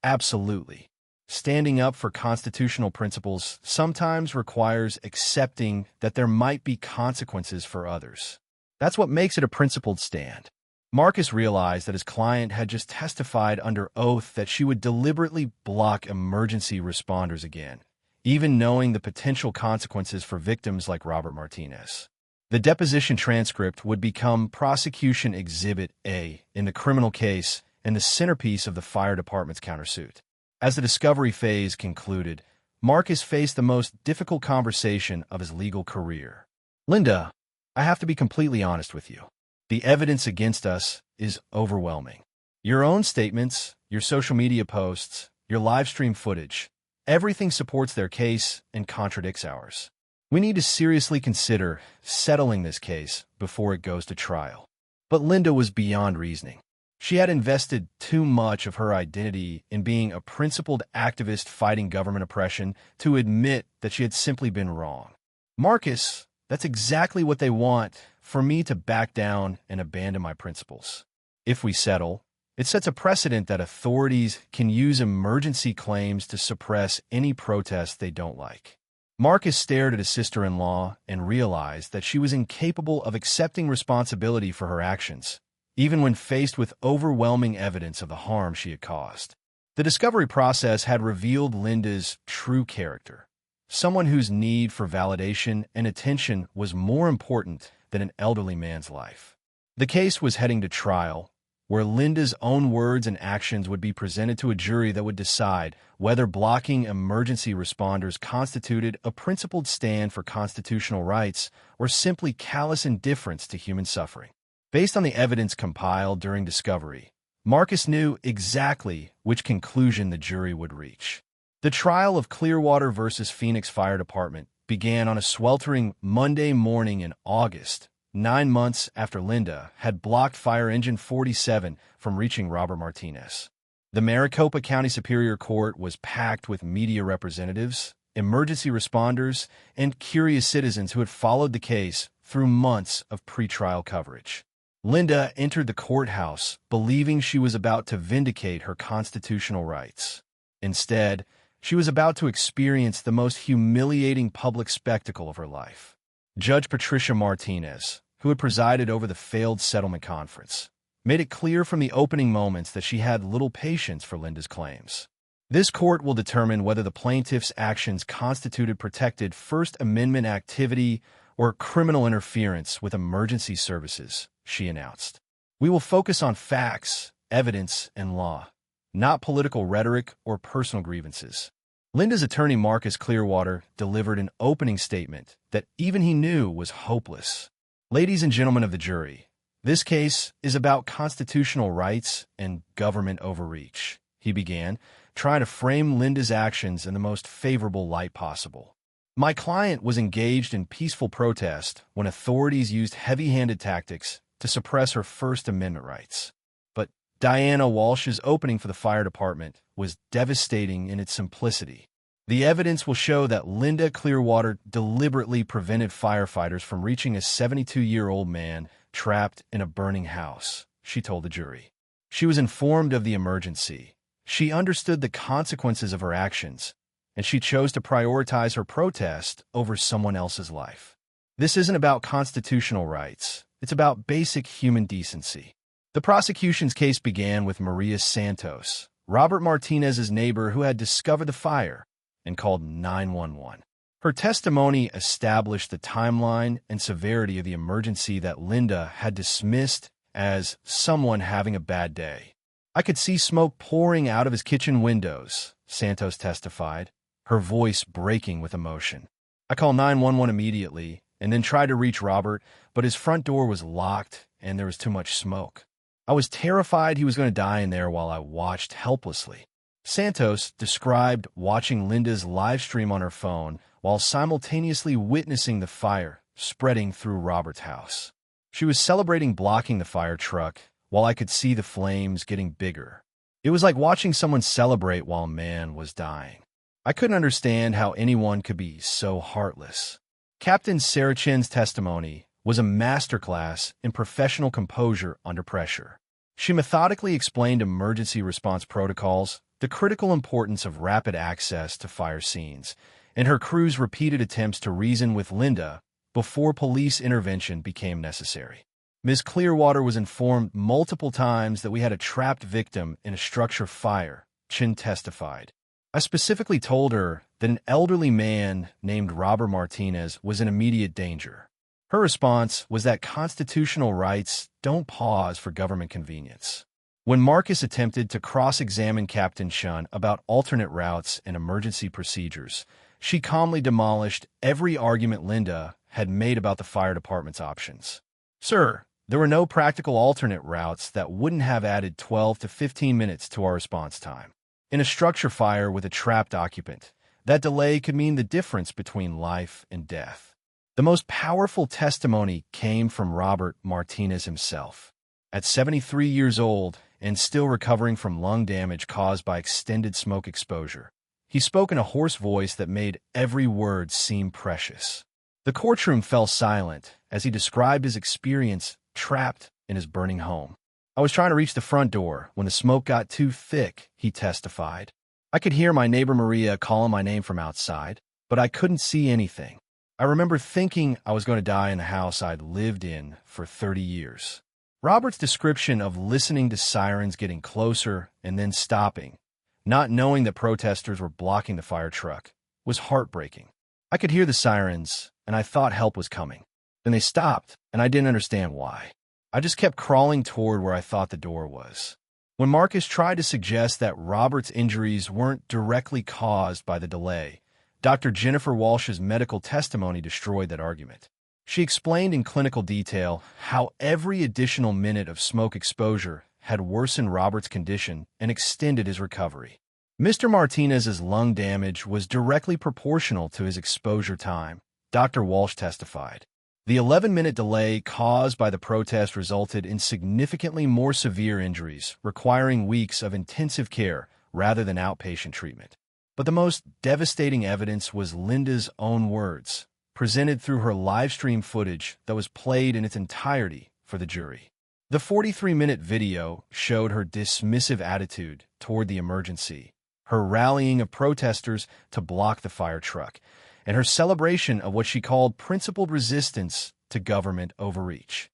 [SPEAKER 1] "Absolutely. Standing up for constitutional principles sometimes requires accepting that there might be consequences for others. That's what makes it a principled stand." Marcus realized that his client had just testified under oath that she would deliberately block emergency responders again, even knowing the potential consequences for victims like Robert Martinez. The deposition transcript would become Prosecution Exhibit A in the criminal case and the centerpiece of the fire department's countersuit. As the discovery phase concluded, Marcus faced the most difficult conversation of his legal career. Linda, I have to be completely honest with you. The evidence against us is overwhelming. Your own statements, your social media posts, your live stream footage, everything supports their case and contradicts ours. We need to seriously consider settling this case before it goes to trial. But Linda was beyond reasoning. She had invested too much of her identity in being a principled activist fighting government oppression to admit that she had simply been wrong. Marcus, that's exactly what they want, for me to back down and abandon my principles. If we settle, it sets a precedent that authorities can use emergency claims to suppress any protest they don't like. Marcus stared at his sister-in-law and realized that she was incapable of accepting responsibility for her actions, even when faced with overwhelming evidence of the harm she had caused. The discovery process had revealed Linda's true character, someone whose need for validation and attention was more important than an elderly man's life. The case was heading to trial, where Linda's own words and actions would be presented to a jury that would decide whether blocking emergency responders constituted a principled stand for constitutional rights or simply callous indifference to human suffering. Based on the evidence compiled during discovery, Marcus knew exactly which conclusion the jury would reach. The trial of Clearwater versus Phoenix Fire Department began on a sweltering Monday morning in August, 9 months after Linda had blocked Fire Engine 47 from reaching Robert Martinez. The Maricopa County Superior Court was packed with media representatives, emergency responders, and curious citizens who had followed the case through months of pretrial coverage. Linda entered the courthouse believing she was about to vindicate her constitutional rights. Instead, she was about to experience the most humiliating public spectacle of her life. Judge Patricia Martinez, who had presided over the failed settlement conference, made it clear from the opening moments that she had little patience for Linda's claims. This court will determine whether the plaintiff's actions constituted protected First Amendment activity or criminal interference with emergency services, she announced. We will focus on facts, evidence, and law, not political rhetoric or personal grievances. Linda's attorney Marcus Clearwater delivered an opening statement that even he knew was hopeless. Ladies and gentlemen of the jury, this case is about constitutional rights and government overreach, he began, trying to frame Linda's actions in the most favorable light possible. My client was engaged in peaceful protest when authorities used heavy-handed tactics to suppress her First Amendment rights. But Diana Walsh's opening for the fire department was devastating in its simplicity. The evidence will show that Linda Clearwater deliberately prevented firefighters from reaching a 72-year-old man trapped in a burning house, she told the jury. She was informed of the emergency. She understood the consequences of her actions, and she chose to prioritize her protest over someone else's life. This isn't about constitutional rights. It's about basic human decency. The prosecution's case began with Maria Santos, Robert Martinez's neighbor who had discovered the fire and called 911. Her testimony established the timeline and severity of the emergency that Linda had dismissed as someone having a bad day. I could see smoke pouring out of his kitchen windows, Santos testified, her voice breaking with emotion. I called 911 immediately and then tried to reach Robert, but his front door was locked and there was too much smoke. I was terrified he was going to die in there while I watched helplessly. Santos described watching Linda's live stream on her phone while simultaneously witnessing the fire spreading through Robert's house. She was celebrating blocking the fire truck while I could see the flames getting bigger. It was like watching someone celebrate while a man was dying. I couldn't understand how anyone could be so heartless. Captain Sarachin's testimony was a masterclass in professional composure under pressure. She methodically explained emergency response protocols, the critical importance of rapid access to fire scenes, and her crew's repeated attempts to reason with Linda before police intervention became necessary. Ms. Clearwater was informed multiple times that we had a trapped victim in a structure fire, Chin testified. I specifically told her that an elderly man named Robert Martinez was in immediate danger. Her response was that constitutional rights don't pause for government convenience. When Marcus attempted to cross-examine Captain Shun about alternate routes and emergency procedures, she calmly demolished every argument Linda had made about the fire department's options. "Sir, there were no practical alternate routes that wouldn't have added 12 to 15 minutes to our response time. In a structure fire with a trapped occupant, that delay could mean the difference between life and death." The most powerful testimony came from Robert Martinez himself. At 73 years old and still recovering from lung damage caused by extended smoke exposure, he spoke in a hoarse voice that made every word seem precious. The courtroom fell silent as he described his experience trapped in his burning home. "I was trying to reach the front door when the smoke got too thick," he testified. "I could hear my neighbor Maria calling my name from outside, but I couldn't see anything. I remember thinking I was going to die in the house I'd lived in for 30 years. Robert's description of listening to sirens getting closer and then stopping, not knowing that protesters were blocking the fire truck, was heartbreaking. I could hear the sirens, and I thought help was coming. Then they stopped, and I didn't understand why. I just kept crawling toward where I thought the door was." When Marcus tried to suggest that Robert's injuries weren't directly caused by the delay, Dr. Jennifer Walsh's medical testimony destroyed that argument. She explained in clinical detail how every additional minute of smoke exposure had worsened Robert's condition and extended his recovery. Mr. Martinez's lung damage was directly proportional to his exposure time, Dr. Walsh testified. The 11-minute delay caused by the protest resulted in significantly more severe injuries, requiring weeks of intensive care rather than outpatient treatment. But the most devastating evidence was Linda's own words, presented through her live-stream footage that was played in its entirety for the jury. The 43-minute video showed her dismissive attitude toward the emergency, her rallying of protesters to block the fire truck, and her celebration of what she called principled resistance to government overreach.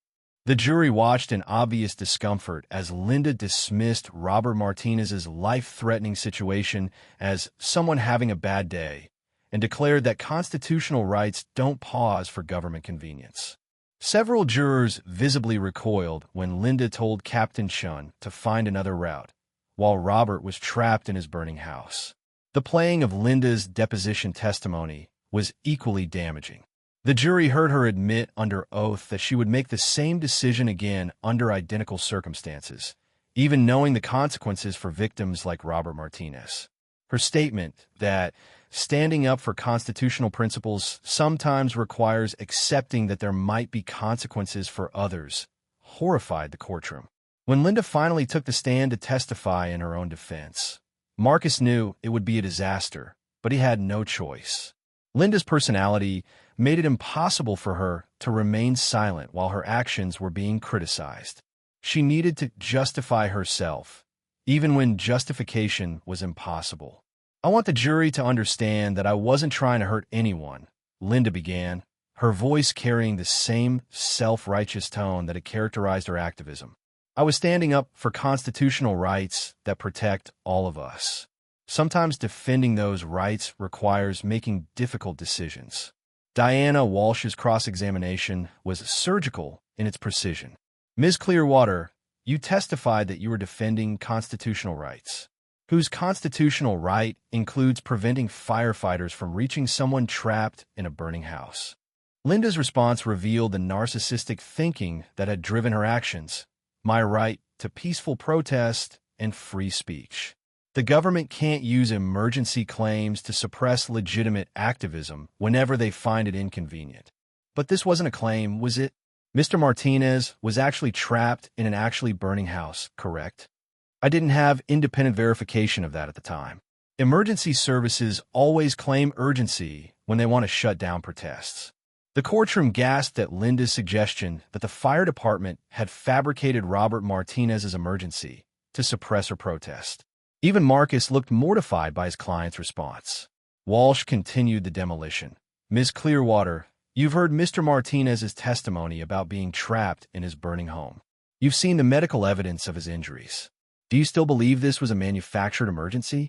[SPEAKER 1] The jury watched in obvious discomfort as Linda dismissed Robert Martinez's life-threatening situation as someone having a bad day and declared that constitutional rights don't pause for government convenience. Several jurors visibly recoiled when Linda told Captain Shun to find another route, while Robert was trapped in his burning house. The playing of Linda's deposition testimony was equally damaging. The jury heard her admit under oath that she would make the same decision again under identical circumstances, even knowing the consequences for victims like Robert Martinez. Her statement that standing up for constitutional principles sometimes requires accepting that there might be consequences for others horrified the courtroom. When Linda finally took the stand to testify in her own defense, Marcus knew it would be a disaster, but he had no choice. Linda's personality made it impossible for her to remain silent while her actions were being criticized. She needed to justify herself, even when justification was impossible. "I want the jury to understand that I wasn't trying to hurt anyone," Linda began, her voice carrying the same self-righteous tone that had characterized her activism. "I was standing up for constitutional rights that protect all of us. Sometimes defending those rights requires making difficult decisions." Diana Walsh's cross-examination was surgical in its precision. "Ms. Clearwater, you testified that you were defending constitutional rights. Whose constitutional right includes preventing firefighters from reaching someone trapped in a burning house?" Linda's response revealed the narcissistic thinking that had driven her actions: my right to peaceful protest and free speech. The government can't use emergency claims to suppress legitimate activism whenever they find it inconvenient. But this wasn't a claim, was it? Mr. Martinez was actually trapped in an actually burning house, correct? I didn't have independent verification of that at the time. Emergency services always claim urgency when they want to shut down protests. The courtroom gasped at Linda's suggestion that the fire department had fabricated Robert Martinez's emergency to suppress her protest. Even Marcus looked mortified by his client's response. Walsh continued the demolition. "Ms. Clearwater, you've heard Mr. Martinez's testimony about being trapped in his burning home. You've seen the medical evidence of his injuries. Do you still believe this was a manufactured emergency?"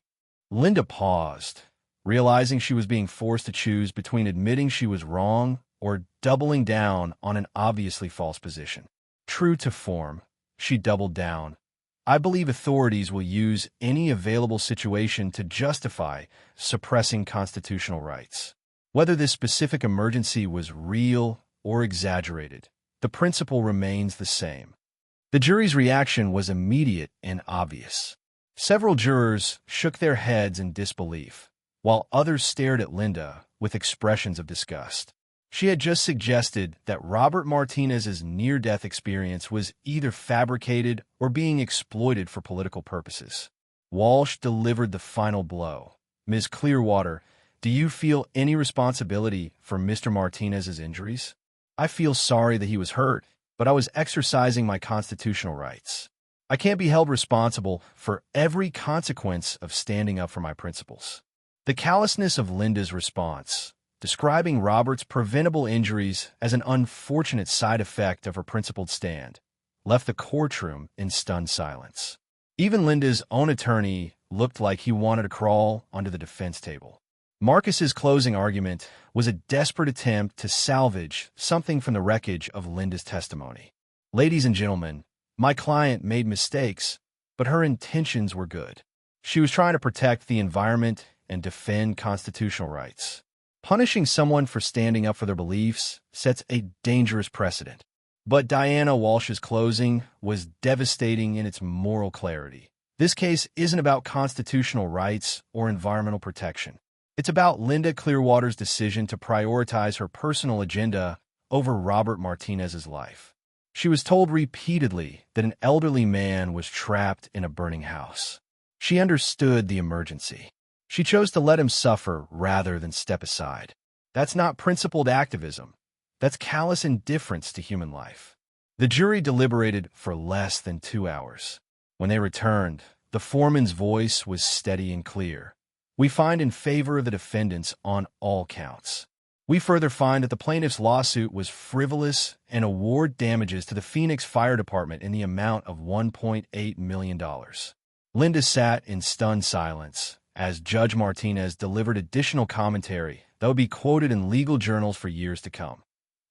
[SPEAKER 1] Linda paused, realizing she was being forced to choose between admitting she was wrong or doubling down on an obviously false position. True to form, she doubled down. I believe authorities will use any available situation to justify suppressing constitutional rights. Whether this specific emergency was real or exaggerated, the principle remains the same. The jury's reaction was immediate and obvious. Several jurors shook their heads in disbelief, while others stared at Linda with expressions of disgust. She had just suggested that Robert Martinez's near-death experience was either fabricated or being exploited for political purposes. Walsh delivered the final blow. Ms. Clearwater, do you feel any responsibility for Mr. Martinez's injuries? I feel sorry that he was hurt, but I was exercising my constitutional rights. I can't be held responsible for every consequence of standing up for my principles. The callousness of Linda's response, describing Robert's preventable injuries as an unfortunate side effect of her principled stand, left the courtroom in stunned silence. Even Linda's own attorney looked like he wanted to crawl onto the defense table. Marcus's closing argument was a desperate attempt to salvage something from the wreckage of Linda's testimony. Ladies and gentlemen, my client made mistakes, but her intentions were good. She was trying to protect the environment and defend constitutional rights. Punishing someone for standing up for their beliefs sets a dangerous precedent. But Diana Walsh's closing was devastating in its moral clarity. This case isn't about constitutional rights or environmental protection. It's about Linda Clearwater's decision to prioritize her personal agenda over Robert Martinez's life. She was told repeatedly that an elderly man was trapped in a burning house. She understood the emergency. She chose to let him suffer rather than step aside. That's not principled activism. That's callous indifference to human life. The jury deliberated for less than 2 hours. When they returned, the foreman's voice was steady and clear. We find in favor of the defendants on all counts. We further find that the plaintiff's lawsuit was frivolous and award damages to the Phoenix Fire Department in the amount of $1.8 million. Linda sat in stunned silence as Judge Martinez delivered additional commentary that would be quoted in legal journals for years to come.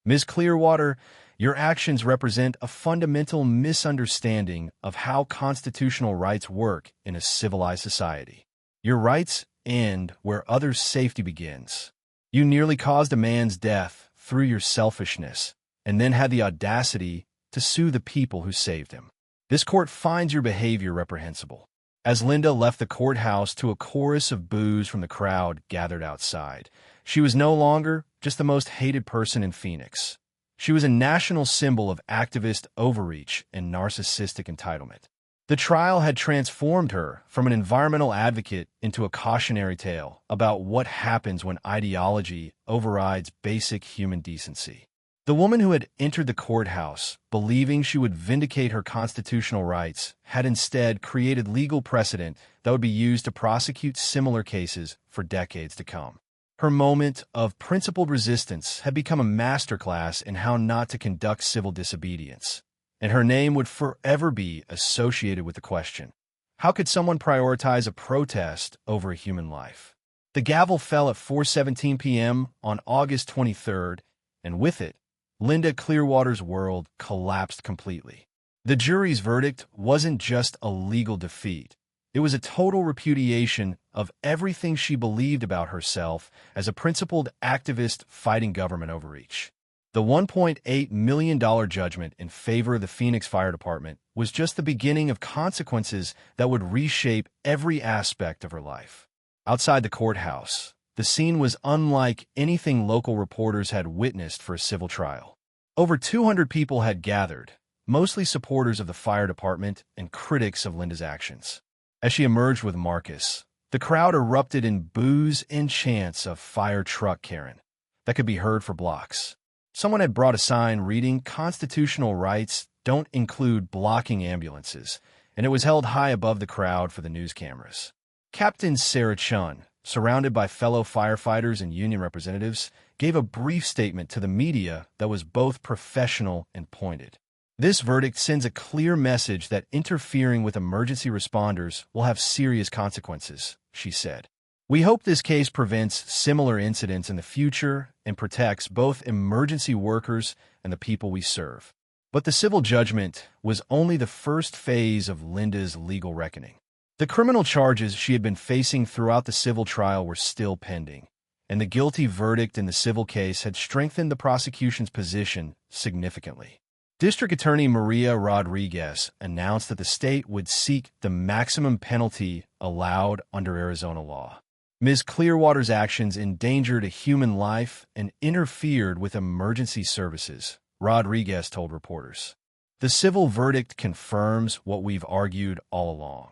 [SPEAKER 1] Ms. Clearwater, your actions represent a fundamental misunderstanding of how constitutional rights work in a civilized society. Your rights end where others' safety begins. You nearly caused a man's death through your selfishness, and then had the audacity to sue the people who saved him. This court finds your behavior reprehensible. As Linda left the courthouse to a chorus of boos from the crowd gathered outside, she was no longer just the most hated person in Phoenix. She was a national symbol of activist overreach and narcissistic entitlement. The trial had transformed her from an environmental advocate into a cautionary tale about what happens when ideology overrides basic human decency. The woman who had entered the courthouse, believing she would vindicate her constitutional rights, had instead created legal precedent that would be used to prosecute similar cases for decades to come. Her moment of principled resistance had become a masterclass in how not to conduct civil disobedience, and her name would forever be associated with the question: how could someone prioritize a protest over a human life? The gavel fell at 4:17 p.m. on August 23rd, and with it, Linda Clearwater's world collapsed completely. The jury's verdict wasn't just a legal defeat. It was a total repudiation of everything she believed about herself as a principled activist fighting government overreach. The $1.8 million judgment in favor of the Phoenix Fire Department was just the beginning of consequences that would reshape every aspect of her life. Outside the courthouse, the scene was unlike anything local reporters had witnessed for a civil trial. Over 200 people had gathered, mostly supporters of the fire department and critics of Linda's actions. As she emerged with Marcus, the crowd erupted in boos and chants of "Fire Truck Karen" that could be heard for blocks. Someone had brought a sign reading "Constitutional rights don't include blocking ambulances," and it was held high above the crowd for the news cameras. Captain Sarah Chun, surrounded by fellow firefighters and union representatives, gave a brief statement to the media that was both professional and pointed. This verdict sends a clear message that interfering with emergency responders will have serious consequences, she said. We hope this case prevents similar incidents in the future and protects both emergency workers and the people we serve. But the civil judgment was only the first phase of Linda's legal reckoning. The criminal charges she had been facing throughout the civil trial were still pending, and the guilty verdict in the civil case had strengthened the prosecution's position significantly. District Attorney Maria Rodriguez announced that the state would seek the maximum penalty allowed under Arizona law. Ms. Clearwater's actions endangered a human life and interfered with emergency services, Rodriguez told reporters. The civil verdict confirms what we've argued all along.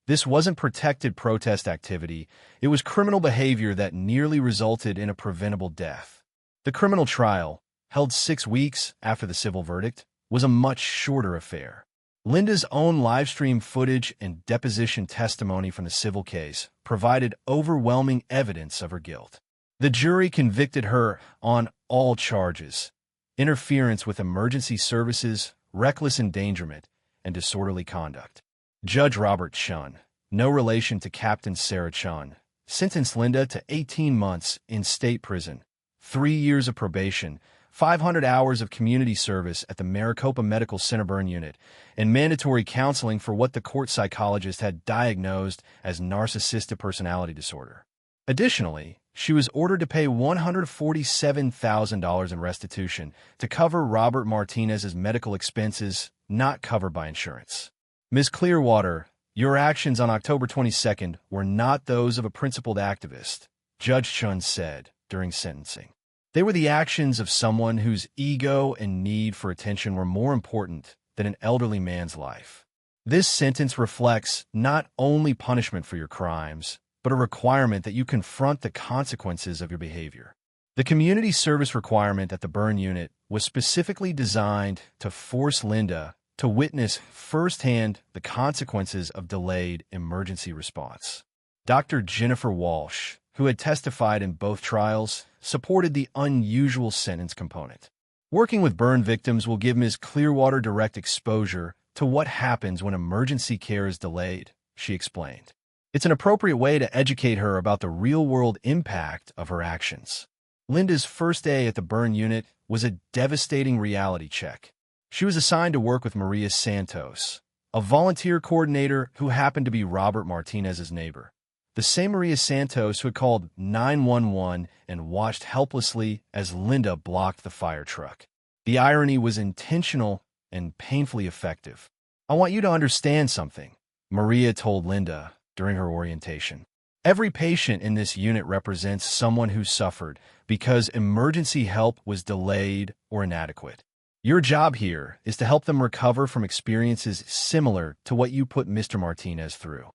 [SPEAKER 1] This wasn't protected protest activity, it was criminal behavior that nearly resulted in a preventable death. The criminal trial, held 6 weeks after the civil verdict, was a much shorter affair. Linda's own livestream footage and deposition testimony from the civil case provided overwhelming evidence of her guilt. The jury convicted her on all charges: interference with emergency services, reckless endangerment, and disorderly conduct. Judge Robert Chun, no relation to Captain Sarah Chun, sentenced Linda to 18 months in state prison, 3 years of probation, 500 hours of community service at the Maricopa Medical Center burn unit, and mandatory counseling for what the court psychologist had diagnosed as narcissistic personality disorder. Additionally, she was ordered to pay $147,000 in restitution to cover Robert Martinez's medical expenses not covered by insurance. Ms. Clearwater, your actions on October 22nd were not those of a principled activist, Judge Chun said during sentencing. They were the actions of someone whose ego and need for attention were more important than an elderly man's life. This sentence reflects not only punishment for your crimes, but a requirement that you confront the consequences of your behavior. The community service requirement at the burn unit was specifically designed to force Linda to witness firsthand the consequences of delayed emergency response. Dr. Jennifer Walsh, who had testified in both trials, supported the unusual sentence component. Working with burn victims will give Ms. Clearwater direct exposure to what happens when emergency care is delayed, she explained. It's an appropriate way to educate her about the real-world impact of her actions. Linda's first day at the burn unit was a devastating reality check. She was assigned to work with Maria Santos, a volunteer coordinator who happened to be Robert Martinez's neighbor. The same Maria Santos who had called 911 and watched helplessly as Linda blocked the fire truck. The irony was intentional and painfully effective. I want you to understand something, Maria told Linda during her orientation. Every patient in this unit represents someone who suffered because emergency help was delayed or inadequate. Your job here is to help them recover from experiences similar to what you put Mr. Martinez through.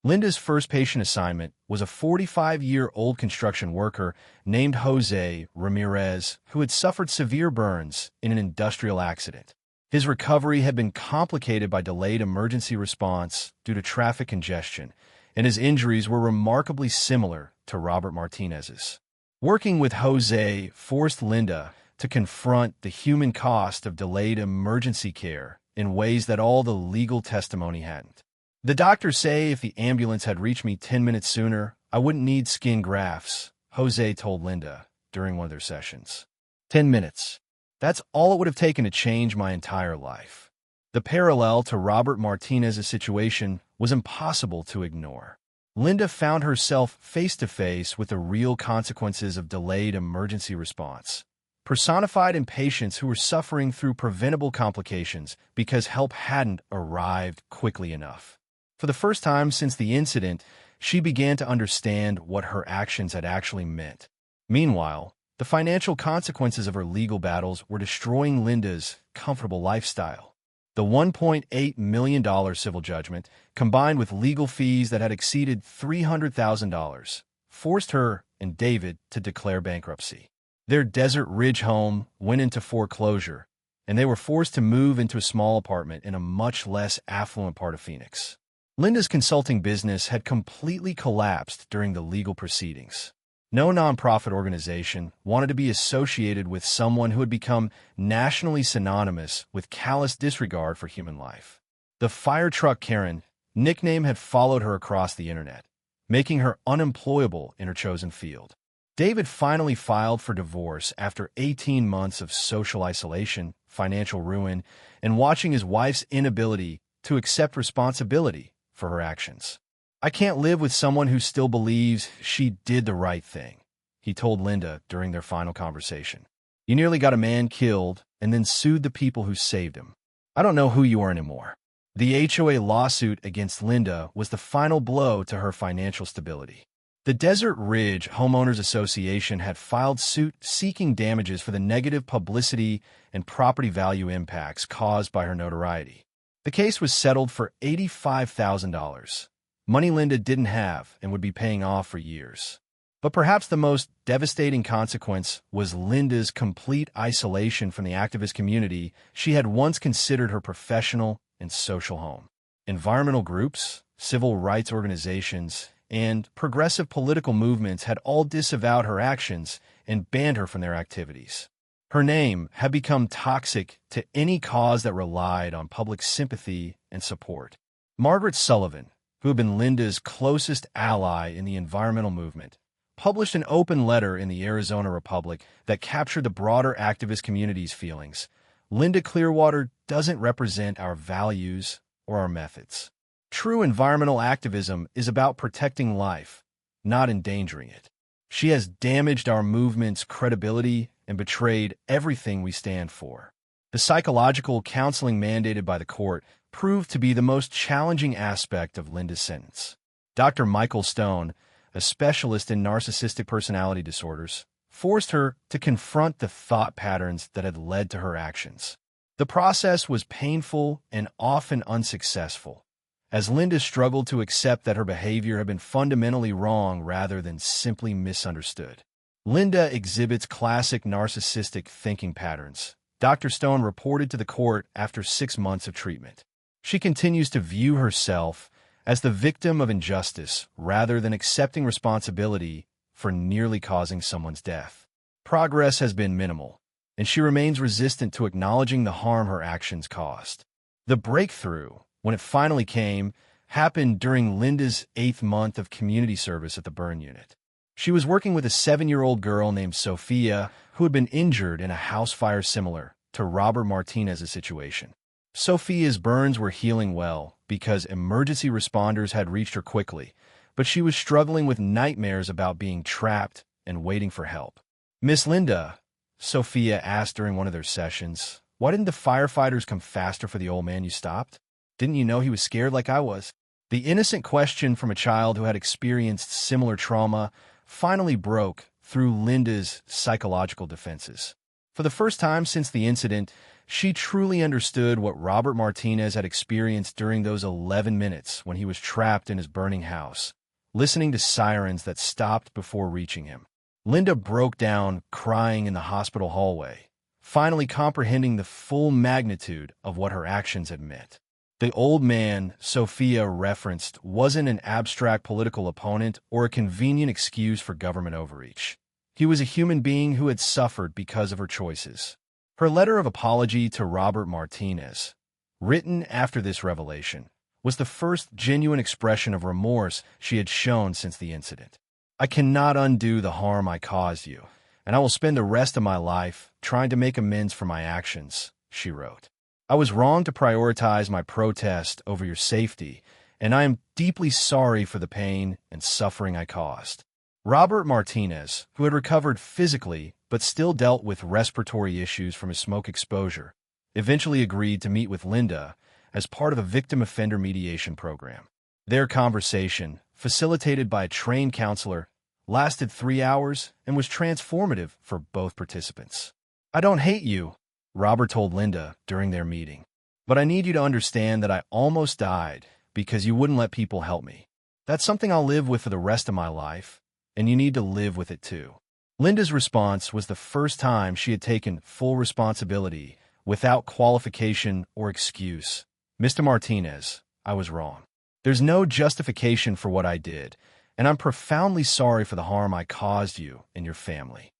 [SPEAKER 1] Linda's first patient assignment was a 45-year-old construction worker named Jose Ramirez who had suffered severe burns in an industrial accident. His recovery had been complicated by delayed emergency response due to traffic congestion, and his injuries were remarkably similar to Robert Martinez's. Working with Jose forced Linda to confront the human cost of delayed emergency care in ways that all the legal testimony hadn't. The doctors say if the ambulance had reached me 10 minutes sooner, I wouldn't need skin grafts, Jose told Linda during one of their sessions. 10 minutes. That's all it would have taken to change my entire life. The parallel to Robert Martinez's situation was impossible to ignore. Linda found herself face-to-face with the real consequences of delayed emergency response, personified in patients who were suffering through preventable complications because help hadn't arrived quickly enough. For the first time since the incident, she began to understand what her actions had actually meant. Meanwhile, the financial consequences of her legal battles were destroying Linda's comfortable lifestyle. The $1.8 million civil judgment, combined with legal fees that had exceeded $300,000, forced her and David to declare bankruptcy. Their Desert Ridge home went into foreclosure, and they were forced to move into a small apartment in a much less affluent part of Phoenix. Linda's consulting business had completely collapsed during the legal proceedings. No nonprofit organization wanted to be associated with someone who had become nationally synonymous with callous disregard for human life. The Fire Truck Karen nickname had followed her across the internet, making her unemployable in her chosen field. David finally filed for divorce after 18 months of social isolation, financial ruin, and watching his wife's inability to accept responsibility for her actions. "I can't live with someone who still believes she did the right thing," he told Linda during their final conversation. "You nearly got a man killed and then sued the people who saved him. I don't know who you are anymore." The HOA lawsuit against Linda was the final blow to her financial stability. The Desert Ridge Homeowners Association had filed suit seeking damages for the negative publicity and property value impacts caused by her notoriety. The case was settled for $85,000, money Linda didn't have and would be paying off for years. But perhaps the most devastating consequence was Linda's complete isolation from the activist community she had once considered her professional and social home. Environmental groups, civil rights organizations, and progressive political movements had all disavowed her actions and banned her from their activities. Her name had become toxic to any cause that relied on public sympathy and support. Margaret Sullivan, who had been Linda's closest ally in the environmental movement, published an open letter in the Arizona Republic that captured the broader activist community's feelings. "Linda Clearwater doesn't represent our values or our methods. True environmental activism is about protecting life, not endangering it. She has damaged our movement's credibility and betrayed everything we stand for." The psychological counseling mandated by the court proved to be the most challenging aspect of Linda's sentence. Dr. Michael Stone, a specialist in narcissistic personality disorders, forced her to confront the thought patterns that had led to her actions. The process was painful and often unsuccessful, as Linda struggled to accept that her behavior had been fundamentally wrong rather than simply misunderstood. Linda exhibits classic narcissistic thinking patterns, Dr. Stone reported to the court after 6 months of treatment. She continues to view herself as the victim of injustice rather than accepting responsibility for nearly causing someone's death. Progress has been minimal, and she remains resistant to acknowledging the harm her actions caused. The breakthrough, when it finally came, happened during Linda's 8th month of community service at the burn unit. She was working with a 7-year-old girl named Sophia who had been injured in a house fire similar to Robert Martinez's situation. Sophia's burns were healing well because emergency responders had reached her quickly, but she was struggling with nightmares about being trapped and waiting for help. "Miss Linda," Sophia asked during one of their sessions, "why didn't the firefighters come faster for the old man you stopped? Didn't you know he was scared like I was?" The innocent question from a child who had experienced similar trauma finally broke through Linda's psychological defenses. For the first time since the incident, she truly understood what Robert Martinez had experienced during those 11 minutes when he was trapped in his burning house, listening to sirens that stopped before reaching him. Linda broke down, crying in the hospital hallway, finally comprehending the full magnitude of what her actions had meant. The old man Sophia referenced wasn't an abstract political opponent or a convenient excuse for government overreach. He was a human being who had suffered because of her choices. Her letter of apology to Robert Martinez, written after this revelation, was the first genuine expression of remorse she had shown since the incident. "I cannot undo the harm I caused you, and I will spend the rest of my life trying to make amends for my actions," she wrote. "I was wrong to prioritize my protest over your safety, and I am deeply sorry for the pain and suffering I caused." Robert Martinez, who had recovered physically but still dealt with respiratory issues from his smoke exposure, eventually agreed to meet with Linda as part of a victim offender mediation program. Their conversation, facilitated by a trained counselor, lasted 3 hours and was transformative for both participants. "I don't hate you," Robert told Linda during their meeting, "but I need you to understand that I almost died because you wouldn't let people help me. That's something I'll live with for the rest of my life, and you need to live with it too." Linda's response was the first time she had taken full responsibility without qualification or excuse. "Mr. Martinez, I was wrong. There's no justification for what I did, and I'm profoundly sorry for the harm I caused you and your family."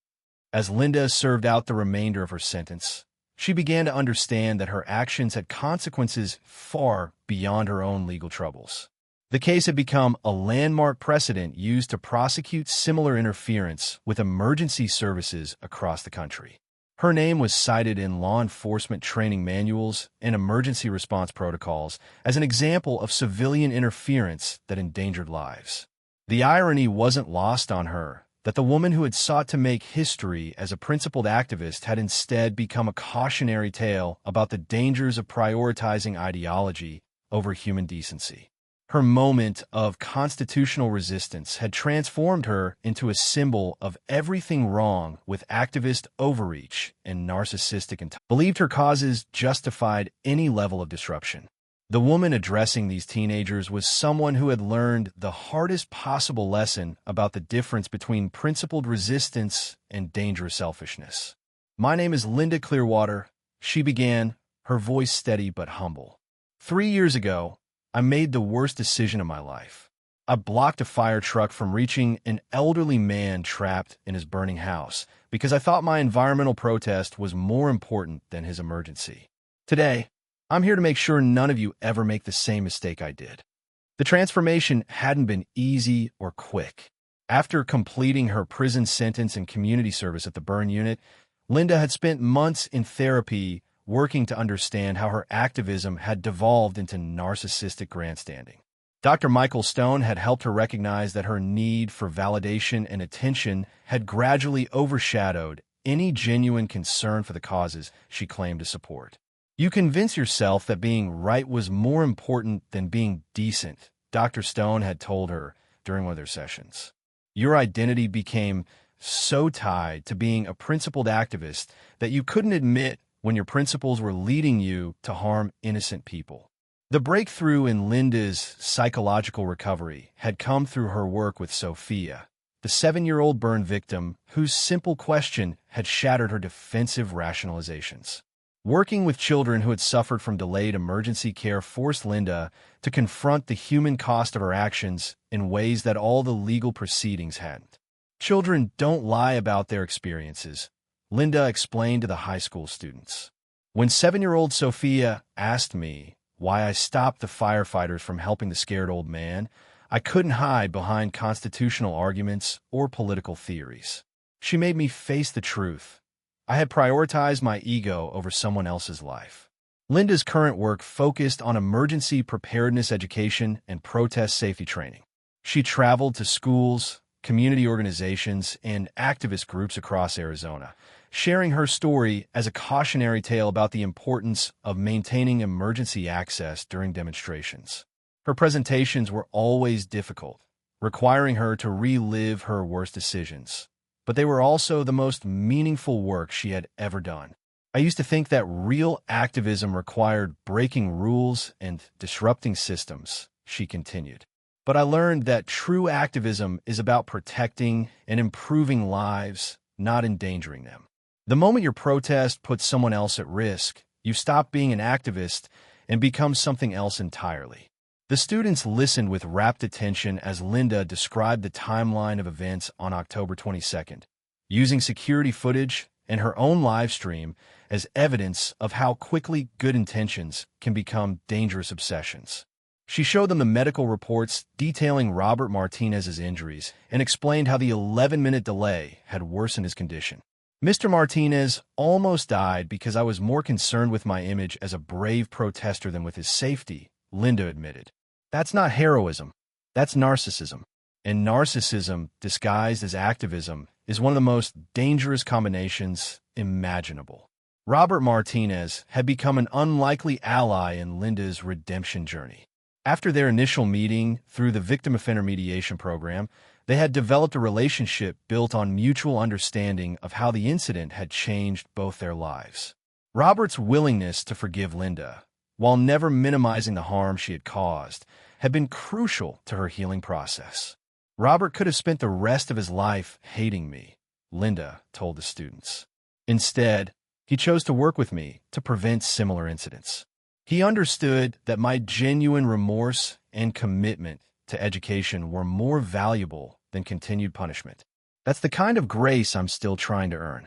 [SPEAKER 1] As Linda served out the remainder of her sentence, she began to understand that her actions had consequences far beyond her own legal troubles. The case had become a landmark precedent used to prosecute similar interference with emergency services across the country. Her name was cited in law enforcement training manuals and emergency response protocols as an example of civilian interference that endangered lives. The irony wasn't lost on her that the woman who had sought to make history as a principled activist had instead become a cautionary tale about the dangers of prioritizing ideology over human decency. Her moment of constitutional resistance had transformed her into a symbol of everything wrong with activist overreach and narcissistic intent. Believed her causes justified any level of disruption. The woman addressing these teenagers was someone who had learned the hardest possible lesson about the difference between principled resistance and dangerous selfishness. "My name is Linda Clearwater," she began, her voice steady but humble. 3 years ago, I made the worst decision of my life. I blocked a fire truck from reaching an elderly man trapped in his burning house because I thought my environmental protest was more important than his emergency. Today, I'm here to make sure none of you ever make the same mistake I did. The transformation hadn't been easy or quick. After completing her prison sentence and community service at the burn unit, Linda had spent months in therapy working to understand how her activism had devolved into narcissistic grandstanding. Dr. Michael Stone had helped her recognize that her need for validation and attention had gradually overshadowed any genuine concern for the causes she claimed to support. "You convince yourself that being right was more important than being decent," Dr. Stone had told her during one of their sessions. "Your identity became so tied to being a principled activist that you couldn't admit when your principles were leading you to harm innocent people." The breakthrough in Linda's psychological recovery had come through her work with Sophia, the 7-year-old burn victim whose simple question had shattered her defensive rationalizations. Working with children who had suffered from delayed emergency care forced Linda to confront the human cost of her actions in ways that all the legal proceedings hadn't. "Children don't lie about their experiences," Linda explained to the high school students. "When 7-year-old Sophia asked me why I stopped the firefighters from helping the scared old man, I couldn't hide behind constitutional arguments or political theories. She made me face the truth. I had prioritized my ego over someone else's life." Linda's current work focused on emergency preparedness education and protest safety training. She traveled to schools, community organizations, and activist groups across Arizona, sharing her story as a cautionary tale about the importance of maintaining emergency access during demonstrations. Her presentations were always difficult, requiring her to relive her worst decisions, but they were also the most meaningful work she had ever done. "I used to think that real activism required breaking rules and disrupting systems," she continued. "But I learned that true activism is about protecting and improving lives, not endangering them. The moment your protest puts someone else at risk, you stop being an activist and become something else entirely." The students listened with rapt attention as Linda described the timeline of events on October 22nd, using security footage and her own live stream as evidence of how quickly good intentions can become dangerous obsessions. She showed them the medical reports detailing Robert Martinez's injuries and explained how the 11-minute delay had worsened his condition. "Mr. Martinez almost died because I was more concerned with my image as a brave protester than with his safety," Linda admitted. "That's not heroism. That's narcissism. And narcissism, disguised as activism, is one of the most dangerous combinations imaginable." Robert Martinez had become an unlikely ally in Linda's redemption journey. After their initial meeting through the Victim Offender Mediation Program, they had developed a relationship built on mutual understanding of how the incident had changed both their lives. Robert's willingness to forgive Linda, while never minimizing the harm she had caused, had been crucial to her healing process. "Robert could have spent the rest of his life hating me," Linda told the students. "Instead, he chose to work with me to prevent similar incidents. He understood that my genuine remorse and commitment to education were more valuable than continued punishment. That's the kind of grace I'm still trying to earn."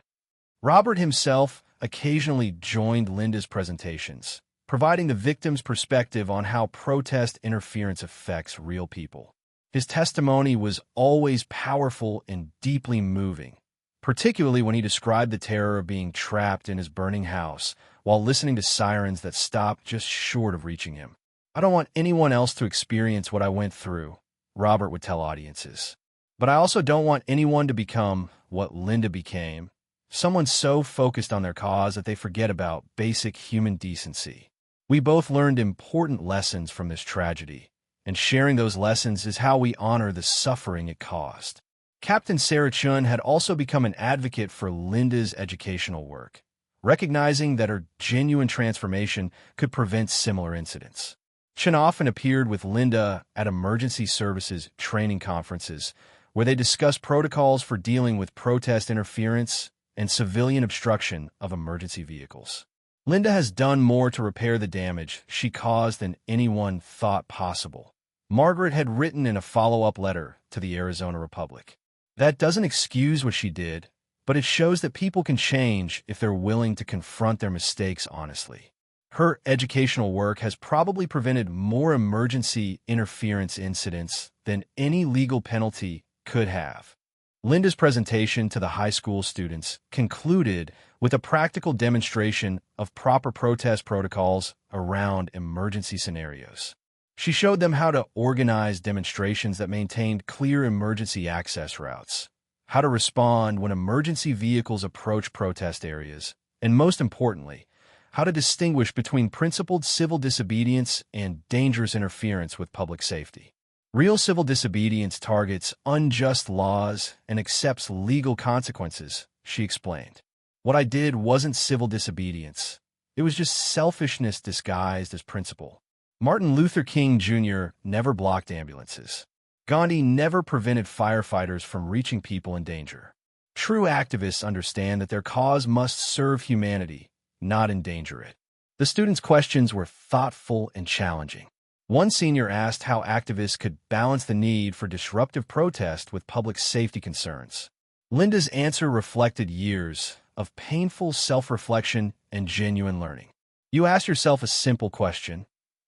[SPEAKER 1] Robert himself occasionally joined Linda's presentations, providing the victim's perspective on how protest interference affects real people. His testimony was always powerful and deeply moving, particularly when he described the terror of being trapped in his burning house while listening to sirens that stopped just short of reaching him. "I don't want anyone else to experience what I went through," Robert would tell audiences. "But I also don't want anyone to become what Linda became, someone so focused on their cause that they forget about basic human decency. We both learned important lessons from this tragedy, and sharing those lessons is how we honor the suffering it caused." Captain Sarah Chun had also become an advocate for Linda's educational work, recognizing that her genuine transformation could prevent similar incidents. Chun often appeared with Linda at emergency services training conferences, where they discussed protocols for dealing with protest interference and civilian obstruction of emergency vehicles. Linda has done more to repair the damage she caused than anyone thought possible, Margaret had written in a follow-up letter to the Arizona Republic. That doesn't excuse what she did, but it shows that people can change if they're willing to confront their mistakes honestly. Her educational work has probably prevented more emergency interference incidents than any legal penalty could have. Linda's presentation to the high school students concluded with a practical demonstration of proper protest protocols around emergency scenarios. She showed them how to organize demonstrations that maintained clear emergency access routes, how to respond when emergency vehicles approach protest areas, and most importantly, how to distinguish between principled civil disobedience and dangerous interference with public safety. Real civil disobedience targets unjust laws and accepts legal consequences, she explained. What I did wasn't civil disobedience. It was just selfishness disguised as principle. Martin Luther King Jr. never blocked ambulances. Gandhi never prevented firefighters from reaching people in danger. True activists understand that their cause must serve humanity, not endanger it. The students' questions were thoughtful and challenging. One senior asked how activists could balance the need for disruptive protest with public safety concerns. Linda's answer reflected years of painful self-reflection and genuine learning. You ask yourself a simple question: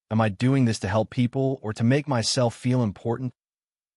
[SPEAKER 1] am I doing this to help people or to make myself feel important?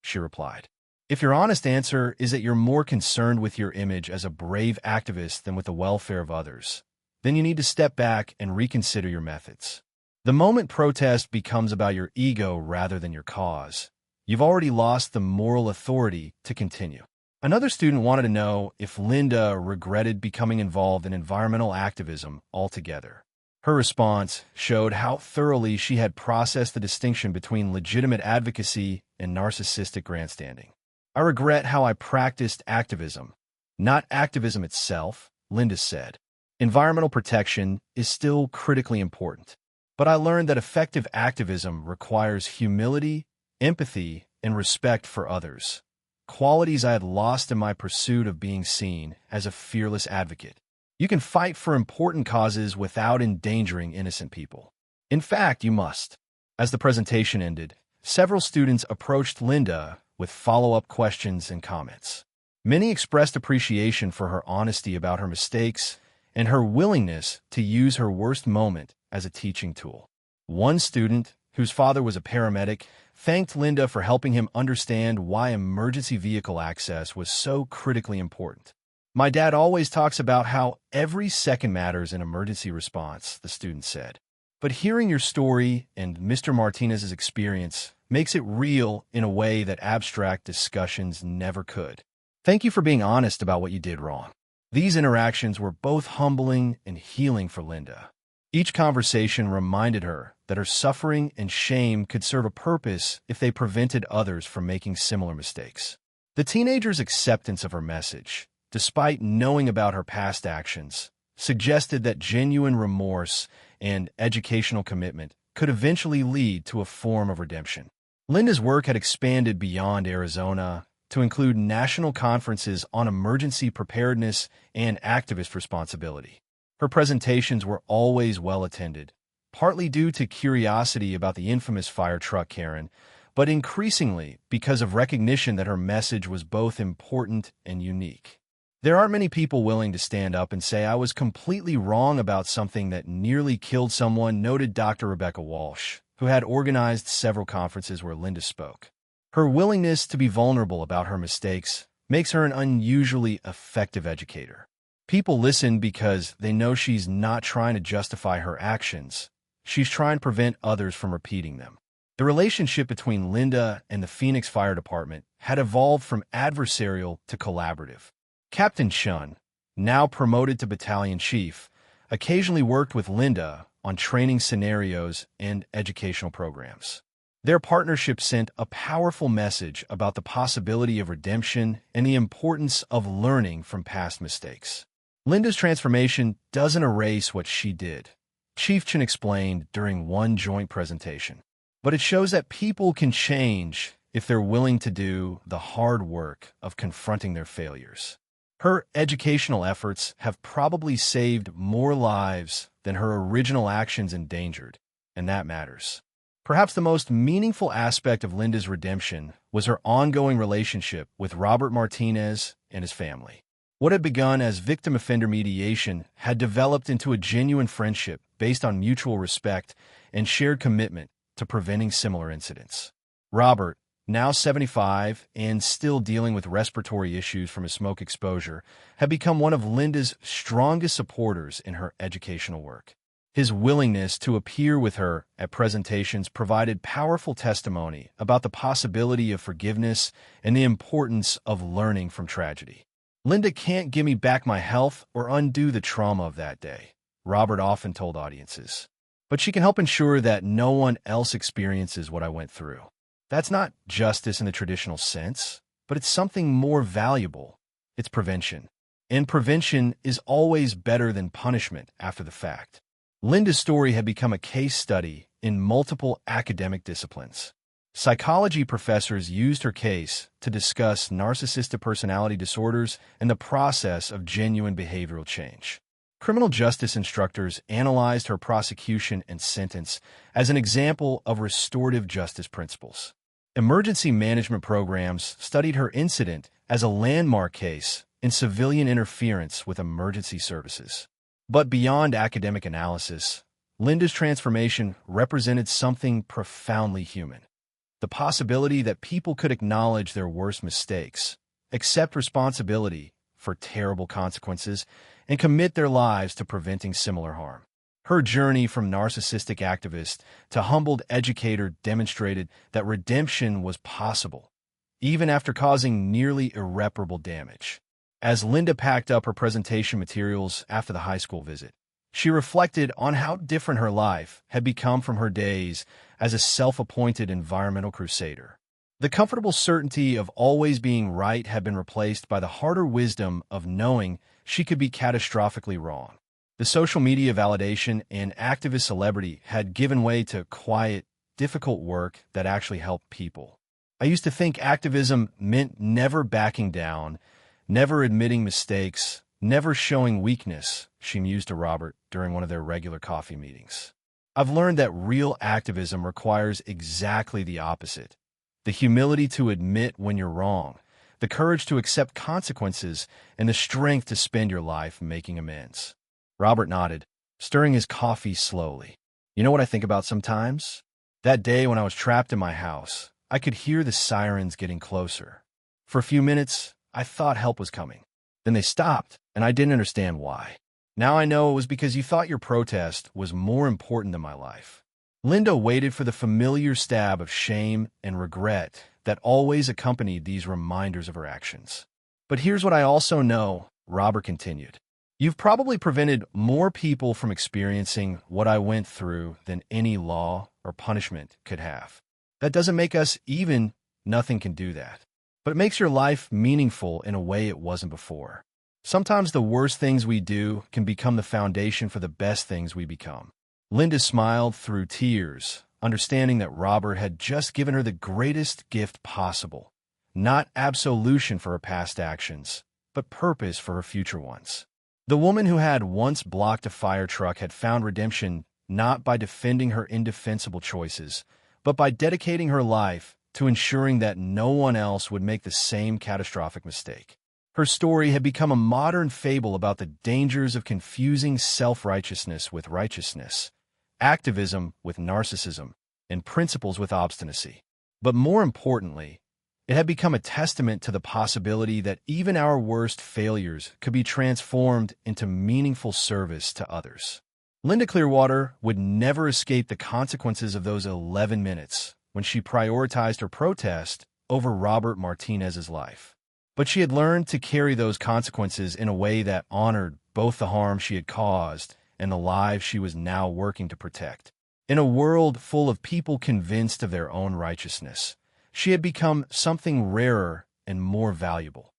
[SPEAKER 1] She replied. If your honest answer is that you're more concerned with your image as a brave activist than with the welfare of others, then you need to step back and reconsider your methods. The moment protest becomes about your ego rather than your cause, you've already lost the moral authority to continue. Another student wanted to know if Linda regretted becoming involved in environmental activism altogether. Her response showed how thoroughly she had processed the distinction between legitimate advocacy and narcissistic grandstanding. I regret how I practiced activism, not activism itself, Linda said. Environmental protection is still critically important, but I learned that effective activism requires humility, empathy, and respect for others, qualities I had lost in my pursuit of being seen as a fearless advocate. You can fight for important causes without endangering innocent people. In fact, you must. As the presentation ended, several students approached Linda with follow-up questions and comments. Many expressed appreciation for her honesty about her mistakes and her willingness to use her worst moment as a teaching tool. One student, whose father was a paramedic, thanked Linda for helping him understand why emergency vehicle access was so critically important. My dad always talks about how every second matters in emergency response, the student said. But hearing your story and Mr. Martinez's experience makes it real in a way that abstract discussions never could. Thank you for being honest about what you did wrong. These interactions were both humbling and healing for Linda. Each conversation reminded her that her suffering and shame could serve a purpose if they prevented others from making similar mistakes. The teenager's acceptance of her message, despite knowing about her past actions, suggested that genuine remorse and educational commitment could eventually lead to a form of redemption. Linda's work had expanded beyond Arizona to include national conferences on emergency preparedness and activist responsibility. Her presentations were always well attended, partly due to curiosity about the infamous fire truck Karen, but increasingly because of recognition that her message was both important and unique. There aren't many people willing to stand up and say, I was completely wrong about something that nearly killed someone, noted Dr. Rebecca Walsh, who had organized several conferences where Linda spoke. Her willingness to be vulnerable about her mistakes makes her an unusually effective educator. People listen because they know she's not trying to justify her actions. She's trying to prevent others from repeating them. The relationship between Linda and the Phoenix Fire Department had evolved from adversarial to collaborative. Captain Chun, now promoted to battalion chief, occasionally worked with Linda on training scenarios and educational programs. Their partnership sent a powerful message about the possibility of redemption and the importance of learning from past mistakes. Linda's transformation doesn't erase what she did, Chief Chun explained during one joint presentation. But it shows that people can change if they're willing to do the hard work of confronting their failures. Her educational efforts have probably saved more lives than her original actions endangered, and that matters. Perhaps the most meaningful aspect of Linda's redemption was her ongoing relationship with Robert Martinez and his family. What had begun as victim-offender mediation had developed into a genuine friendship based on mutual respect and shared commitment to preventing similar incidents. Robert, now 75 and still dealing with respiratory issues from his smoke exposure, had become one of Linda's strongest supporters in her educational work. His willingness to appear with her at presentations provided powerful testimony about the possibility of forgiveness and the importance of learning from tragedy. Linda can't give me back my health or undo the trauma of that day, Robert often told audiences. But she can help ensure that no one else experiences what I went through. That's not justice in the traditional sense, but it's something more valuable. It's prevention. And prevention is always better than punishment after the fact. Linda's story had become a case study in multiple academic disciplines. Psychology professors used her case to discuss narcissistic personality disorders and the process of genuine behavioral change. Criminal justice instructors analyzed her prosecution and sentence as an example of restorative justice principles. Emergency management programs studied her incident as a landmark case in civilian interference with emergency services. But beyond academic analysis, Linda's transformation represented something profoundly human. The possibility that people could acknowledge their worst mistakes, accept responsibility for terrible consequences, and commit their lives to preventing similar harm. Her journey from narcissistic activist to humbled educator demonstrated that redemption was possible, even after causing nearly irreparable damage. As Linda packed up her presentation materials after the high school visit, she reflected on how different her life had become from her days as a self-appointed environmental crusader. The comfortable certainty of always being right had been replaced by the harder wisdom of knowing she could be catastrophically wrong. The social media validation and activist celebrity had given way to quiet, difficult work that actually helped people. I used to think activism meant never backing down, never admitting mistakes, never showing weakness, she mused to Robert during one of their regular coffee meetings. I've learned that real activism requires exactly the opposite. The humility to admit when you're wrong, the courage to accept consequences, and the strength to spend your life making amends. Robert nodded, stirring his coffee slowly. You know what I think about sometimes? That day when I was trapped in my house, I could hear the sirens getting closer. For a few minutes, I thought help was coming. Then they stopped, and I didn't understand why. Now I know it was because you thought your protest was more important than my life. Linda waited for the familiar stab of shame and regret that always accompanied these reminders of her actions. But here's what I also know, Robert continued. You've probably prevented more people from experiencing what I went through than any law or punishment could have. That doesn't make us even. Nothing can do that. But it makes your life meaningful in a way it wasn't before. Sometimes the worst things we do can become the foundation for the best things we become. Linda smiled through tears, understanding that Robert had just given her the greatest gift possible. Not absolution for her past actions, but purpose for her future ones. The woman who had once blocked a fire truck had found redemption not by defending her indefensible choices, but by dedicating her life to ensuring that no one else would make the same catastrophic mistake. Her story had become a modern fable about the dangers of confusing self-righteousness with righteousness, activism with narcissism, and principles with obstinacy. But more importantly, it had become a testament to the possibility that even our worst failures could be transformed into meaningful service to others. Linda Clearwater would never escape the consequences of those 11 minutes when she prioritized her protest over Robert Martinez's life. But she had learned to carry those consequences in a way that honored both the harm she had caused and the lives she was now working to protect. In a world full of people convinced of their own righteousness, she had become something rarer and more valuable.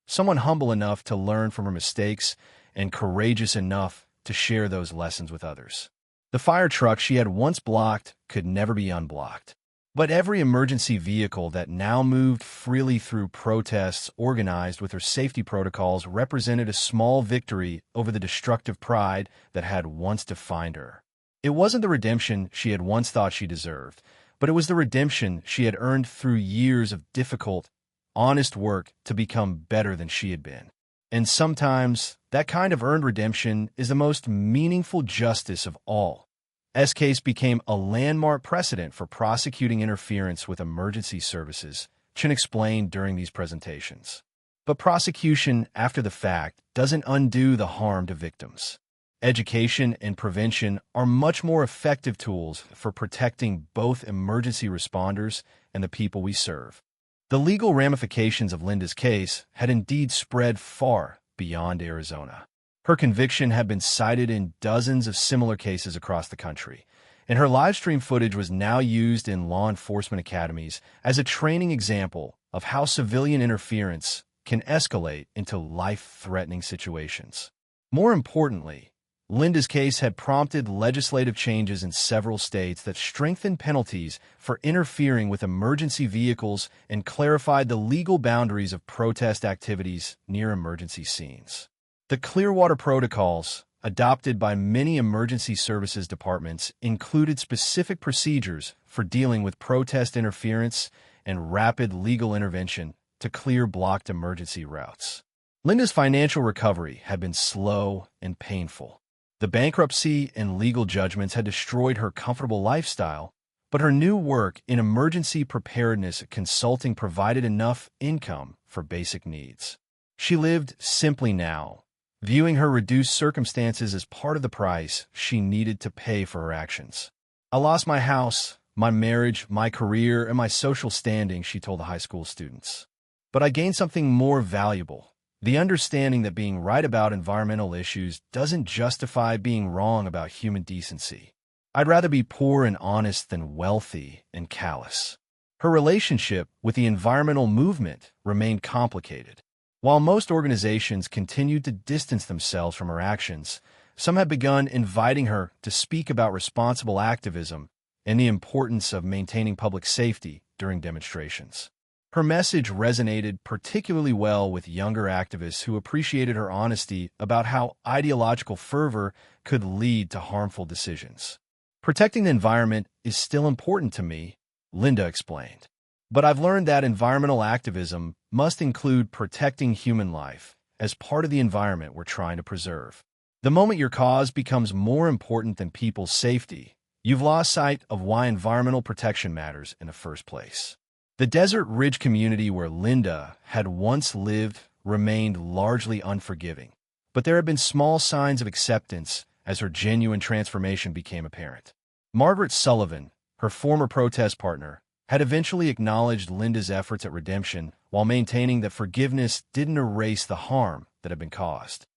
[SPEAKER 1] Someone humble enough to learn from her mistakes and courageous enough to share those lessons with others. The fire truck she had once blocked could never be unblocked. But every emergency vehicle that now moved freely through protests organized with her safety protocols represented a small victory over the destructive pride that had once defined her. It wasn't the redemption she had once thought she deserved, but it was the redemption she had earned through years of difficult, honest work to become better than she had been. And sometimes, that kind of earned redemption is the most meaningful justice of all. S. case became a landmark precedent for prosecuting interference with emergency services, Chin explained during these presentations. But prosecution after the fact doesn't undo the harm to victims. Education and prevention are much more effective tools for protecting both emergency responders and the people we serve. The legal ramifications of Linda's case had indeed spread far beyond Arizona. Her conviction had been cited in dozens of similar cases across the country, and her live-stream footage was now used in law enforcement academies as a training example of how civilian interference can escalate into life-threatening situations. More importantly, Linda's case had prompted legislative changes in several states that strengthened penalties for interfering with emergency vehicles and clarified the legal boundaries of protest activities near emergency scenes. The Clearwater protocols, adopted by many emergency services departments, included specific procedures for dealing with protest interference and rapid legal intervention to clear blocked emergency routes. Linda's financial recovery had been slow and painful. The bankruptcy and legal judgments had destroyed her comfortable lifestyle, but her new work in emergency preparedness consulting provided enough income for basic needs. She lived simply now, viewing her reduced circumstances as part of the price she needed to pay for her actions. "I lost my house, my marriage, my career, and my social standing," she told the high school students. "But I gained something more valuable, the understanding that being right about environmental issues doesn't justify being wrong about human decency. I'd rather be poor and honest than wealthy and callous." Her relationship with the environmental movement remained complicated. While most organizations continued to distance themselves from her actions, some had begun inviting her to speak about responsible activism and the importance of maintaining public safety during demonstrations. Her message resonated particularly well with younger activists who appreciated her honesty about how ideological fervor could lead to harmful decisions. "Protecting the environment is still important to me," Linda explained. "But I've learned that environmental activism must include protecting human life as part of the environment we're trying to preserve. The moment your cause becomes more important than people's safety, you've lost sight of why environmental protection matters in the first place." The Desert Ridge community where Linda had once lived remained largely unforgiving, but there had been small signs of acceptance as her genuine transformation became apparent. Margaret Sullivan, her former protest partner, had eventually acknowledged Linda's efforts at redemption while maintaining that forgiveness didn't erase the harm that had been caused.